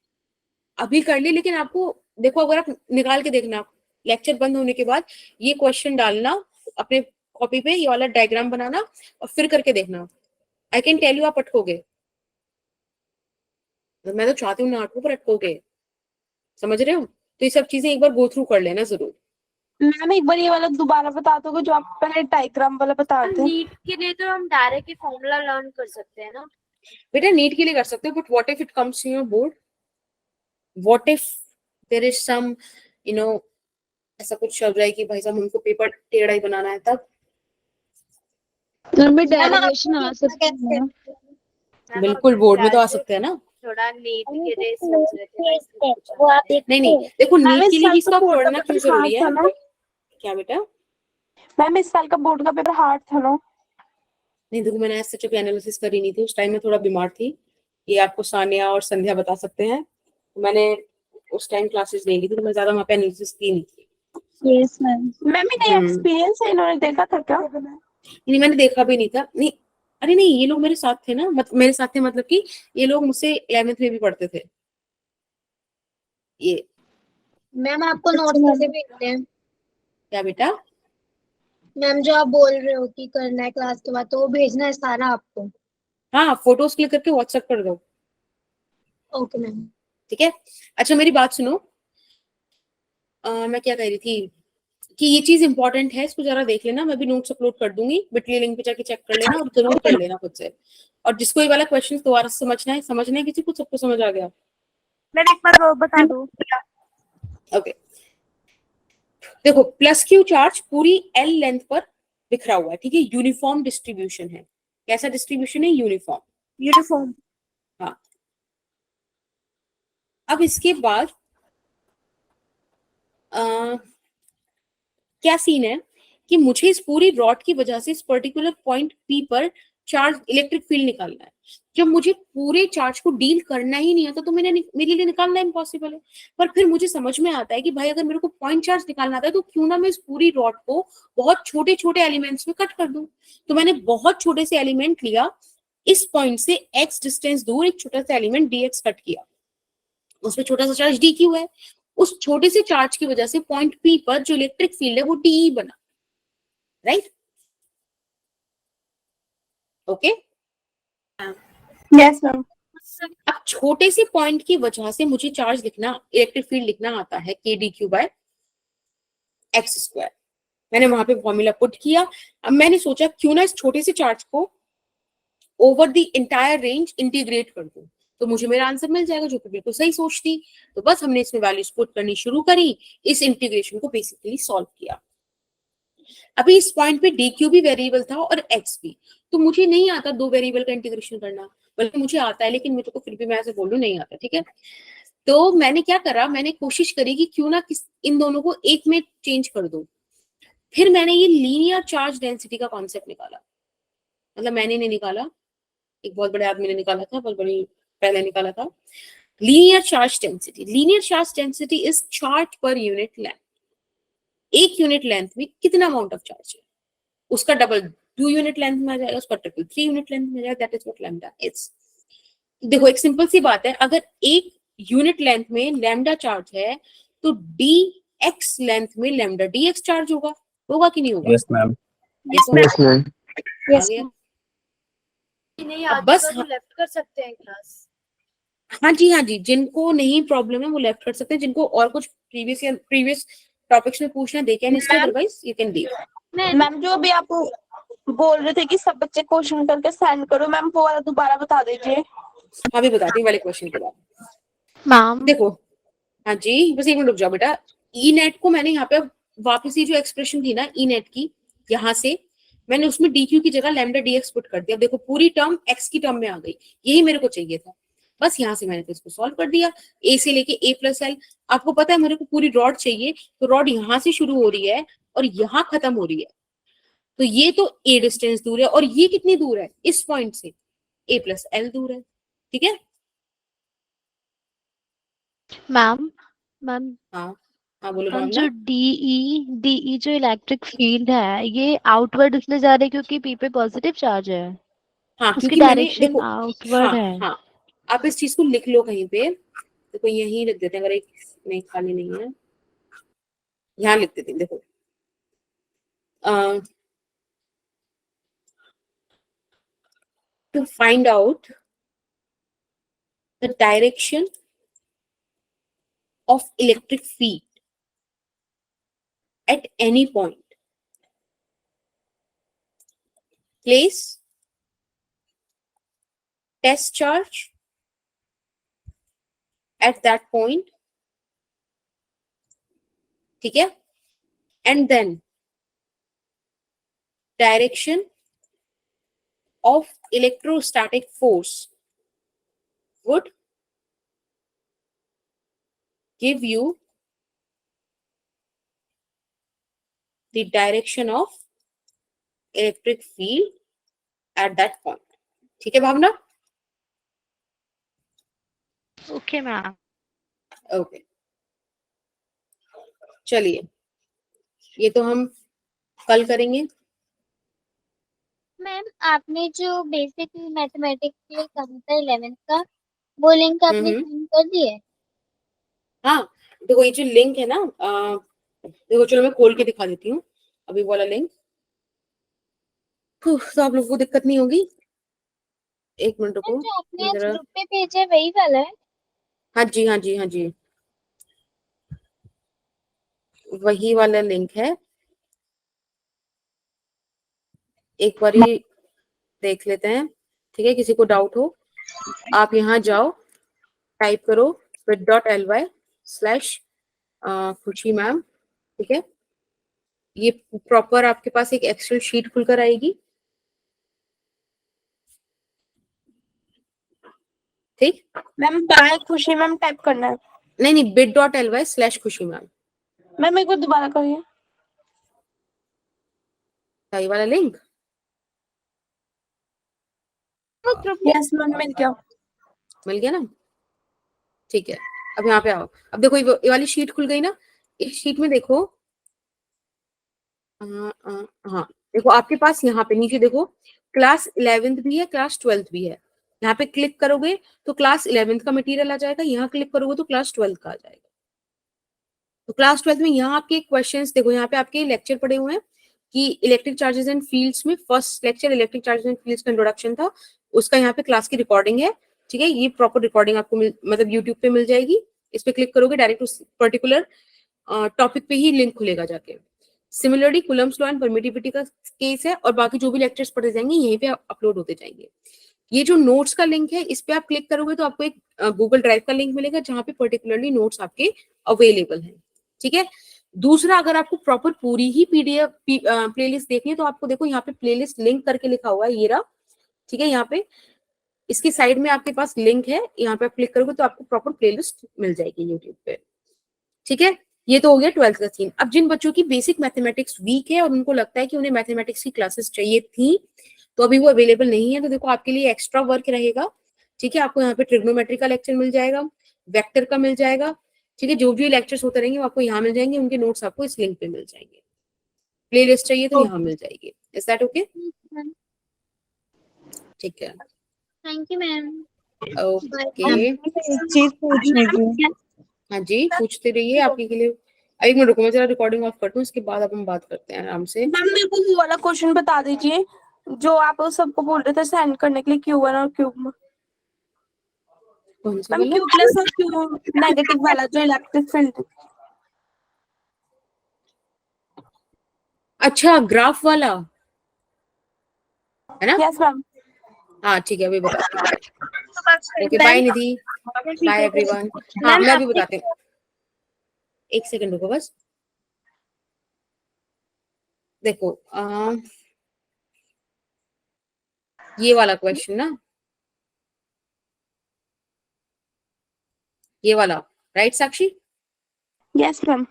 अभी कर लिए, लेकिन आपको देखो, अगर आप निकाल के देखना लेक्चर बंद होने के बाद, ये क्वेश्चन डालना अपने कॉपी पे, ये वाला डायग्राम बनाना और फिर करके देखना। आई कैन टेल यू आप अटकोगे। मैं तो चाहती हूँ ना अटको, पर अटकोगे, समझ रहे हो। तो ये सब चीजें एक बार गो थ्रू कर लेना जरूर। मैम एक बार ये वाला दोबारा बता दोगे जो आप पहले डायग्राम वाला बता रहे थे? नीट के लिए तो हम डायरेक्ट फॉर्मूला लर्न कर सकते हैं ना। बेटा नीट के लिए कर सकते हो, but what if it comes to your board, what if there is some ऐसा कुछ चल रहा है कि भाई साहब हमको पेपर टेढ़ा ही बनाना है, तब डेरिवेशन आ सकती है। बिल्कुल बोर्ड में तो आ सकते हैं ना। थोड़ा नीट के लिए सोच रहे थे ना, इसलिए पूछा। वो आप नहीं देखो, मैम, नीट के इस लिए साल इसका तो बोर्ड का पढ़ना क्यों पेपर जरूरी हार्ड था है। ना? क्या बेटा? मैम इस साल का बोर्ड का पेपर हार्ड था ना? नहीं देखो, मैंने ऐसे कोई एनालिसिस करी नहीं थी, उस टाइम में थोड़ा बीमार थी। ये आपको सानिया और संध्या बता सकते हैं। तो मैंने उस टाइम क्लासेस नहीं ली थी, तो मैं ज्यादा वहाँ पे एनालिसिस की नहीं थी। Yes ma'am. मैम इन्हें एक्सपीरियंस है, इन्होंने देखा था क्या? नहीं मैंने देखा भी नहीं था। नहीं, अरे नहीं, ये लोग मेरे साथ थे ना, मेरे साथ थे मतलब कि ये लोग मुझसे 11th में भी पढ़ते थे। ये मैम आपको नोट्स कैसे भेजते हैं? क्या बेटा? मैम जो आप बोल रहे हो कि करना है क्लास के बाद, तो वो भेजना है सारा आपको? हाँ, फोटोज क्लिक करके व्हाट्सएप कर दो। Okay ma'am. ठीक है। अच्छा मेरी बात सुनो, मैं क्या कह रही थी कि ये चीज इंपॉर्टेंट है, इसको जरा देख लेना। मैं भी नोट्स अपलोड कर दूंगी, बिटली लिंक पे जाके चेक कर लेना और जरूर कर लेना खुद से। और जिसको ये वाला क्वेश्चन दोबारा समझना है किसी को, सबको समझ आ गया? मैं एक बार बता दूं। ओके देखो, प्लस क्यू चार्ज पूरी एल लेंथ पर बिखरा हुआ है, ठीक है। यूनिफॉर्म डिस्ट्रीब्यूशन है। कैसा डिस्ट्रीब्यूशन है? यूनिफॉर्म। हाँ, अब इसके बाद क्या सीन है कि मुझे इस पूरी रॉड की वजह से इस पर्टिकुलर पॉइंट पी पर चार्ज इलेक्ट्रिक फील्ड निकालना है। जब मुझे पूरे चार्ज को डील करना ही नहीं आता तो मेरे लिए निकालना इम्पॉसिबल है। पर फिर मुझे समझ में आता है कि भाई अगर मेरे को पॉइंट चार्ज निकालना आता है तो क्यों ना मैं इस पूरी रॉड को बहुत छोटे छोटे एलिमेंट्स में कट कर दूं। तो मैंने बहुत छोटे से एलिमेंट लिया, इस पॉइंट से x डिस्टेंस दूर एक छोटा सा एलिमेंट dx कट किया, उसमें छोटा सा चार्ज dq है। उस छोटे से चार्ज की वजह से पॉइंट p पर जो इलेक्ट्रिक फील्ड है वो dE बना, राइट? Okay, yes ma'am. अब छोटे से पॉइंट की वजह से मुझे चार्ज लिखना, इलेक्ट्रिक फील्ड लिखना आता है k dq by x square. मैंने वहां पे फॉर्मूला पुट किया। अब मैंने सोचा क्यों ना इस छोटे से चार्ज को over the entire range integrate कर दूं, तो मुझे मेरा आंसर मिल जाएगा, जो कि बिल्कुल सही सोच थी। तो बस हमने इसमें वैल्यूज पुट करनी शुरू करी, इस इंटीग्रेशन को बेसिकली सॉल्व किया। अभी इस पॉइंट पे dq भी वेरिएबल था और x भी, तो मुझे नहीं आता दो वेरिएबल का इंटीग्रेशन करना, बल्कि मुझे आता है, लेकिन मुझे को फिर भी मैं ऐसे बोल रही हूं नहीं आता, ठीक है। तो मैंने क्या करा, मैंने कोशिश करी कि क्यों ना इन दोनों को एक में चेंज कर दूं। फिर मैंने ये लीनियर चार्ज डेंसिटी का कॉन्सेप्ट निकाला, मतलब मैंने नहीं निकाला, एक बहुत बड़े आदमी ने निकाला था, बहुत बड़ी पहले निकाला था। Linear charge density, linear charge density is charge per unit length. एक यूनिट लेंथ में कितना अमाउंट ऑफ चार्ज है, उसका डबल 2 यूनिट लेंथ में आ जाएगा, उसका ट्रिपल 3 यूनिट लेंथ में आ जाएगा। That is what lambda is. देखो एक सिंपल सी बात है, अगर एक यूनिट लेंथ में लैम्डा चार्ज है तो dx लेंथ में लैम्डा dx चार्ज होगा, होगा कि नहीं होगा? Yes ma'am. Yes, yes ma'am. आ गया। नहीं अब आती बस तो लेफ्ट कर सकते हैं क्लास। हाँ जी, जिनको नहीं प्रॉब्लम है वो लेफ्ट कर सकते हैं, जिनको और कुछ प्रीवियस टॉपिक्स में पूछना they can stay, otherwise you can leave. Ma'am जो अभी आप बोल रहे थे कि सब बच्चे क्वेश्चन करके सेंड करो, मैम वो वाला दोबारा बता दीजिए। अभी बताती हूँ वाले क्वेश्चन के बाद। मैम देखो, हाँ जी, बस एक मिनट रुक जाओ बेटा। ई नेट को मैंने यहाँ पे वापस ही जो एक्सप्रेशन थी ना ई नेट की, यहाँ से मैंने उसमें dq की जगह लैम्डा dx पुट कर दिया। देखो पूरी टर्म x की टर्म में आ गई, यही मेरे को चाहिए था। बस यहाँ से मैंने तो इसको सॉल्व कर दिया, a से लेके a प्लस एल। आपको पता है मेरे को पूरी रॉड चाहिए, तो रॉड यहाँ से शुरू हो रही है और यहाँ खत्म हो रही है, तो ये तो a डिस्टेंस दूर है, और ये कितनी दूर है इस पॉइंट से, a प्लस एल दूर है, ठीक है। मैम मैम हाँ हाँ बोलो मैम, भावना। जो डीई जो इलेक्ट्रिक फील्ड है ये आउटवर्ड इसलिए जा रही है क्योंकि पी पे पॉजिटिव चार्ज है, हाँ उसकी क्योंकि मैंने डायरेक्शन देखो, आउटवर्ड हाँ है। हाँ आप इस चीज को लिख लो कहीं पे, देखो यहीं लिख देते हैं, अगर एक नहीं खाली नहीं है यहाँ लिख देते हैं। देखो to find out the direction of electric field at any point, place test charge at that point, ठीक है, and then direction of electrostatic force would give you the direction of electric field at that point, ठीक है भावना? Okay ma'am. Okay चलिए, ये तो हम कल करेंगे। मैम आपने जो बेसिक मैथमेटिक्स के लिए कहा था 11th का, वो लिंक आपने सेंड कर दिया है? हाँ देखो ये जो लिंक है ना, देखो चलो मैं खोल के दिखा देती हूँ अभी वाला लिंक, तो आप लोगों को दिक्कत नहीं होगी। एक मिनट रुको मैम जो आपने आज जरा। ग्रुप पे भेजा है वही वाला है? हाँ जी हाँ जी हाँ जी, वही वाला लिंक है, एक बार ही देख लेते हैं, ठीक है। किसी को डाउट हो आप यहाँ जाओ, टाइप करो bit.ly/खुशी मैम, ठीक है। ये प्रॉपर आपके पास एक एक्सेल शीट खुलकर आएगी, ठीक। मैम बाय खुशी मैम टाइप करना है। नहीं bit.ly/खुशी मैम, मैम एक बार दोबारा करिए। ये वाला लिंक यस मैम मिल गया। मिल गया ना? ठीक है, अब यहाँ पे आओ। अब देखो ये वाली शीट खुल गई ना। इस शीट में देखो, हाँ देखो आपके पास यहाँ पे नीचे देखो क्लास 11th भी है, क्लास 12th भी है। यहाँ पे क्लिक करोगे तो क्लास 11th का मटेरियल आ जाएगा, यहाँ क्लिक करोगे तो क्लास 12th का आ जाएगा। तो क्लास 12th में यहाँ आपके क्वेश्चंस देखो, यहाँ पे आपके लेक्चर पड़े हुए हैं कि इलेक्ट्रिक चार्जेस एंड फील्ड्स में first lecture electric charges and fields का इंट्रोडक्शन था, उसका यहाँ पे क्लास की रिकॉर्डिंग है। ठीक है, ये प्रॉपर रिकॉर्डिंग आपको मतलब यूट्यूब पे मिल जाएगी। इस पे क्लिक करोगे डायरेक्ट उस पर्टिकुलर टॉपिक पे ही लिंक खुलेगा जाके। Similarly Coulomb's law and permittivity का केस है, और बाकी जो भी लेक्चर्स पढ़े जाएंगे यहीं पे अपलोड होते जाएंगे। ये जो नोट्स का लिंक है, इस पे आप क्लिक करोगे तो आपको एक गूगल ड्राइव का लिंक मिलेगा जहाँ पे पर्टिकुलरली नोट्स आपके अवेलेबल हैं। ठीक है, दूसरा अगर आपको प्रॉपर पूरी ही पीडीएफ प्लेलिस्ट देखनी है तो आपको देखो यहाँ पे प्लेलिस्ट लिंक करके लिखा हुआ है, ये रहा। ठीक है, यहाँ पे इसकी साइड में आपके पास लिंक है, यहाँ पे आप क्लिक करोगे तो आपको प्रॉपर प्लेलिस्ट मिल जाएगी यूट्यूब पे। ठीक है, ये तो हो गया 12th का सीन। अब जिन बच्चों की बेसिक मैथमेटिक्स वीक है और उनको लगता है कि उन्हें मैथमेटिक्स की क्लासेस चाहिए थी तो अभी वो अवेलेबल नहीं है, तो देखो आपके लिए एक्स्ट्रा वर्क रहेगा। ठीक है, आपको यहाँ पे ट्रिग्नोमेट्री का लेक्चर मिल जाएगा, वेक्टर का मिल जाएगा। ठीक है, जो भी लेक्चर्स होते रहेंगे वो आपको यहाँ मिल जाएंगे, उनके नोट्स आपको इस लिंक पे मिल जाएंगे। प्लेलिस्ट चाहिए तो यहाँ मिल जाएगी। Is that okay? ठीक है, थैंक यू मैम। ओके। चीज पूछने की। हाँ जी, पूछते रहिए, आपके के लिए। एक मिनट रुको, मैं जरा रिकॉर्डिंग ऑफ करता हूँ, इसके बाद अब हम बात करते हैं आराम से। मैम मेरे को वो वाला क्वेश्चन बता दीजिए जो आप सबको बोल रहे थे सेंड करने के लिए, Q1 और Q। कौन सा मैम वाला? Q+ और Q नेगेटिव वाला जो इलेक्ट्रिक फील्ड। अच्छा, ग्राफ वाला है ना? Yes ma'am. हाँ ठीक है, अभी बताती हूँ। ओके, बाय निधि, बाय एवरीवन। हाँ मैं अभी बताती हूँ, एक सेकंड रुको बस। देखो ये वाला क्वेश्चन ना, ये वाला, राइट साक्षी? Yes ma'am.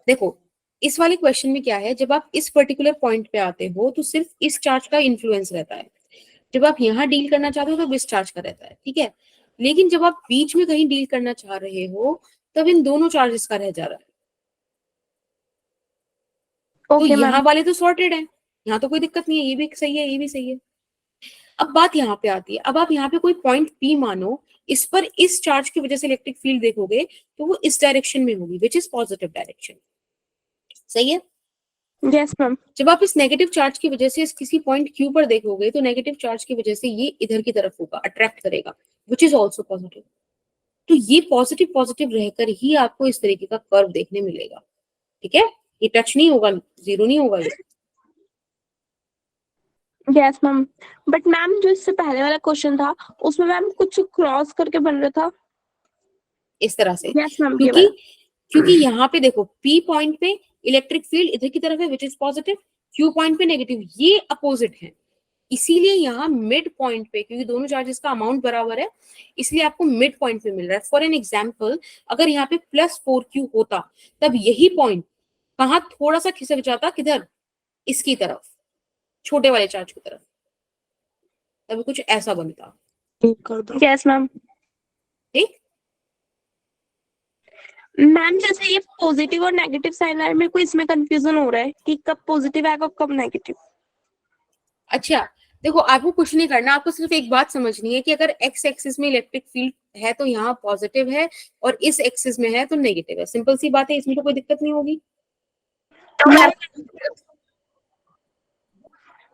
देखो इस वाले क्वेश्चन में क्या है, जब आप इस पर्टिकुलर पॉइंट पे आते हो तो सिर्फ इस चार्ज का इन्फ्लुएंस रहता है। जब आप यहाँ डील करना चाहते हो तो इस चार्ज का रहता है। ठीक है, लेकिन जब आप बीच में कहीं डील करना चाह रहे हो तब इन दोनों चार्जेस का रह जा रहा है। तो यहाँ वाले तो सॉर्टेड है, यहाँ तो कोई दिक्कत नहीं है, ये भी सही है, ये भी सही है। अब बात यहाँ पे आती है, अब आप यहाँ पे कोई पॉइंट P मानो, इस पर इस चार्ज की वजह से इलेक्ट्रिक फील्ड देखोगे तो वो इस डायरेक्शन में होगी, विच इज पॉजिटिव डायरेक्शन। सही है? Yes ma'am. जब आप इस नेगेटिव चार्ज की वजह से इस किसी पॉइंट Q पर देखोगे तो नेगेटिव चार्ज की वजह से ये इधर की तरफ होगा, अट्रैक्ट करेगा, विच इज ऑल्सो पॉजिटिव। तो ये पॉजिटिव पॉजिटिव रहकर ही आपको इस तरीके का कर्व देखने मिलेगा। ठीक है, ये टच नहीं होगा, जीरो नहीं होगा ये। Yes ma'am. बट मैम जो इससे पहले वाला क्वेश्चन था उसमें मैम कुछ क्रॉस करके बन रहा था इस तरह से। Yes ma'am. क्योंकि यहाँ पे देखो P पॉइंट पे इलेक्ट्रिक फील्ड इधर की तरफ है, which is positive, Q point पे नेगेटिव, ये अपोजिट है। इसीलिए यहाँ मिड पॉइंट पे, क्योंकि दोनों चार्जेस का अमाउंट बराबर है, इसलिए आपको मिड पॉइंट पे मिल रहा है। फॉर एन एग्जाम्पल, अगर यहाँ पे +4Q होता तब यही पॉइंट कहाँ थोड़ा सा खिसक जाता, किधर? इसकी तरफ, छोटे वाले चार्ज की तरफ, तभी कुछ ऐसा बनता। Yes ma'am. ठीक मैम जैसे ये पॉजिटिव और नेगेटिव साइन है, मेरे को इसमें कंफ्यूजन हो रहा है कि कब पॉजिटिव आएगा कब नेगेटिव। अच्छा देखो, आपको कुछ नहीं करना, आपको सिर्फ एक बात समझनी है कि अगर एक्स एक्सिस में इलेक्ट्रिक फील्ड है तो यहाँ पॉजिटिव है और इस एक्सिस में है तो नेगेटिव है। सिंपल सी बात है, इसमें तो कोई दिक्कत नहीं होगी।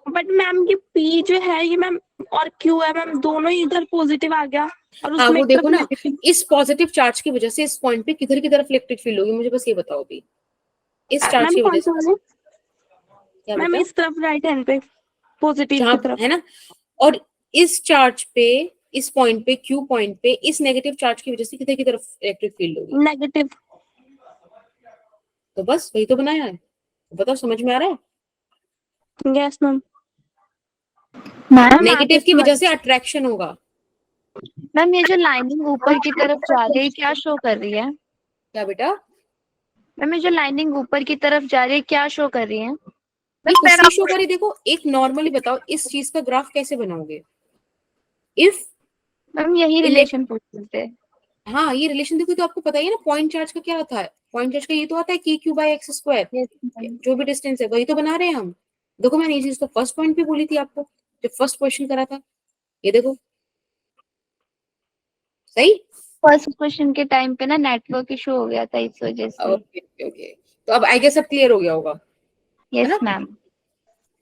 बट मैम ये P जो है ये मैम और Q है मैम, दोनों ही इधर पॉजिटिव आ गया और उसमें वो एक देखो तरफ ना, इस पॉजिटिव चार्ज की वजह से इस पॉइंट पे किधर की तरफ इलेक्ट्रिक फील्ड होगी, मुझे बस ये बताओ अभी। इस चार्ज की वजह से क्या मैम इस तरफ राइट हैंड पे पॉजिटिव की तरफ है ना, और इस चार्ज पे, इस पॉइंट पे, Q पॉइंट पे, इस नेगेटिव चार्ज की वजह से किधर की तरफ इलेक्ट्रिक फील्ड होगी? नेगेटिव। तो बस वही तो बनाया है, बताओ समझ में आ रहा है? Yes ma'am. नेगेटिव की वजह से अट्रैक्शन होगा। मैम ये जो लाइनिंग ऊपर की तरफ जा रही है क्या शो कर रही है? क्या बेटा? मैम ये जो लाइनिंग ऊपर की तरफ जा रही है क्या शो कर रही है? ये कुछ नहीं शो करी। देखो एक नॉर्मली बताओ इस चीज का ग्राफ कैसे बनाओगे? इफ मैम यही रिलेशन पूछ रहे थे। हाँ ये रिलेशन देखो तो आपको पता ही है ना, पॉइंट चार्ज का क्या आता है? पॉइंट चार्ज का ये तो आता है के Q by x square, Yes, ma'am. जो भी डिस्टेंस है वही तो बना रहे हैं हम। देखो मैंने ये चीज तो फर्स्ट पॉइंट पे बोली थी आपको जब फर्स्ट क्वेश्चन करा था, ये देखो सही। फर्स्ट क्वेश्चन के टाइम पे ना नेटवर्क इशू हो गया था इस वजह से। ओके ओके ओके, तो अब आई गेस अब क्लियर हो गया होगा। Yes ma'am.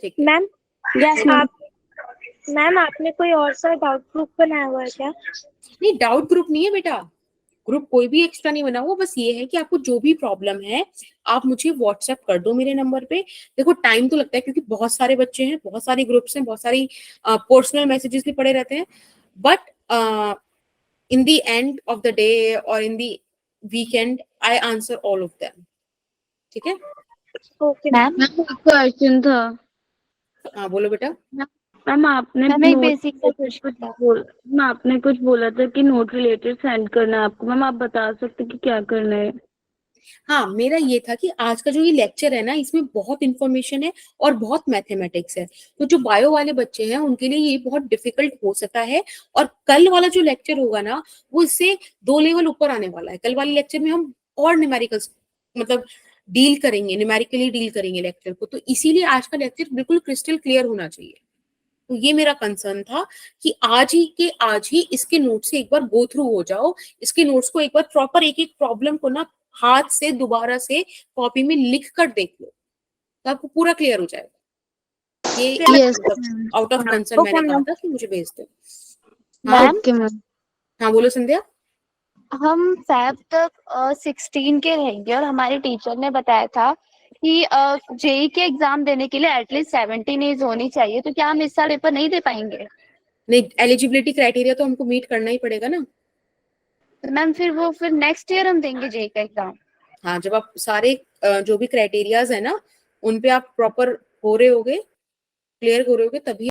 ठीक है। मैम यस मैम आपने कोई और सा डाउट ग्रुप बनाया हुआ है क्या? नहीं डाउट ग्रुप नहीं है बेटा, ग्रुप कोई भी एक्स्ट्रा नहीं बना हुआ, बस ये है कि आपको जो भी प्रॉब्लम है आप मुझे व्हाट्सएप कर दो मेरे नंबर पे। देखो टाइम तो लगता है क्योंकि बहुत सारे बच्चे हैं, बहुत सारी ग्रुप्स हैं, बहुत सारी पर्सनल मैसेजेस भी पड़े रहते हैं, but in the end of the day और in the weekend I answer all of them. ठीक है ओके मैम क्वेश्चन था। हाँ बोलो बेटा। मैम आपने मैम एक note बेसिक सा क्वेश्चन था। मैम आपने कुछ बोला था कि नोट रिलेटेड सेंड करना है आपको। मैम आप बता सकते कि क्या करना है? हाँ मेरा ये था कि आज का जो ये लेक्चर है ना इसमें बहुत इंफॉर्मेशन है और बहुत मैथमेटिक्स है, तो जो बायो वाले बच्चे हैं उनके लिए ये बहुत डिफिकल्ट हो सकता है। और कल वाला जो लेक्चर होगा ना वो इससे 2 लेवल ऊपर आने वाला है। कल वाले लेक्चर में हम और न्यूमेरिकल्स मतलब डील करेंगे, न्यूमेरिकली डील करेंगे लेक्चर को, तो इसीलिए आज का लेक्चर बिल्कुल क्रिस्टल क्लियर होना चाहिए। तो ये मेरा कंसर्न था कि आज ही इसके नोट्स से एक बार गो थ्रू हो जाओ, इसके नोट्स को एक बार प्रॉपर एक एक प्रॉब्लम को ना हाथ से दोबारा से कॉपी में लिख कर देख लो तो आपको पूरा क्लियर हो जाएगा। ये आउट ऑफ कंसर्न मैंने कहा था कि मुझे भेज दो। मैम हाँ बोलो संध्या। हम फैब तक 16 के रहेंगे और हमारे टीचर ने बताया था कि जेई के एग्जाम देने के लिए एटलीस्ट 17 एज होनी चाहिए, तो क्या हम इस साल पेपर नहीं दे पाएंगे? नहीं एलिजिबिलिटी क्राइटेरिया तो हमको मीट करना ही पड़ेगा ना। मैम फिर नेक्स्ट ईयर हम देंगे जेई का एग्जाम। हाँ जब आप सारे जो भी क्राइटेरियाज है ना उन पे आप प्रॉपर हो रहे होगे, क्लियर हो रहे होगे तभी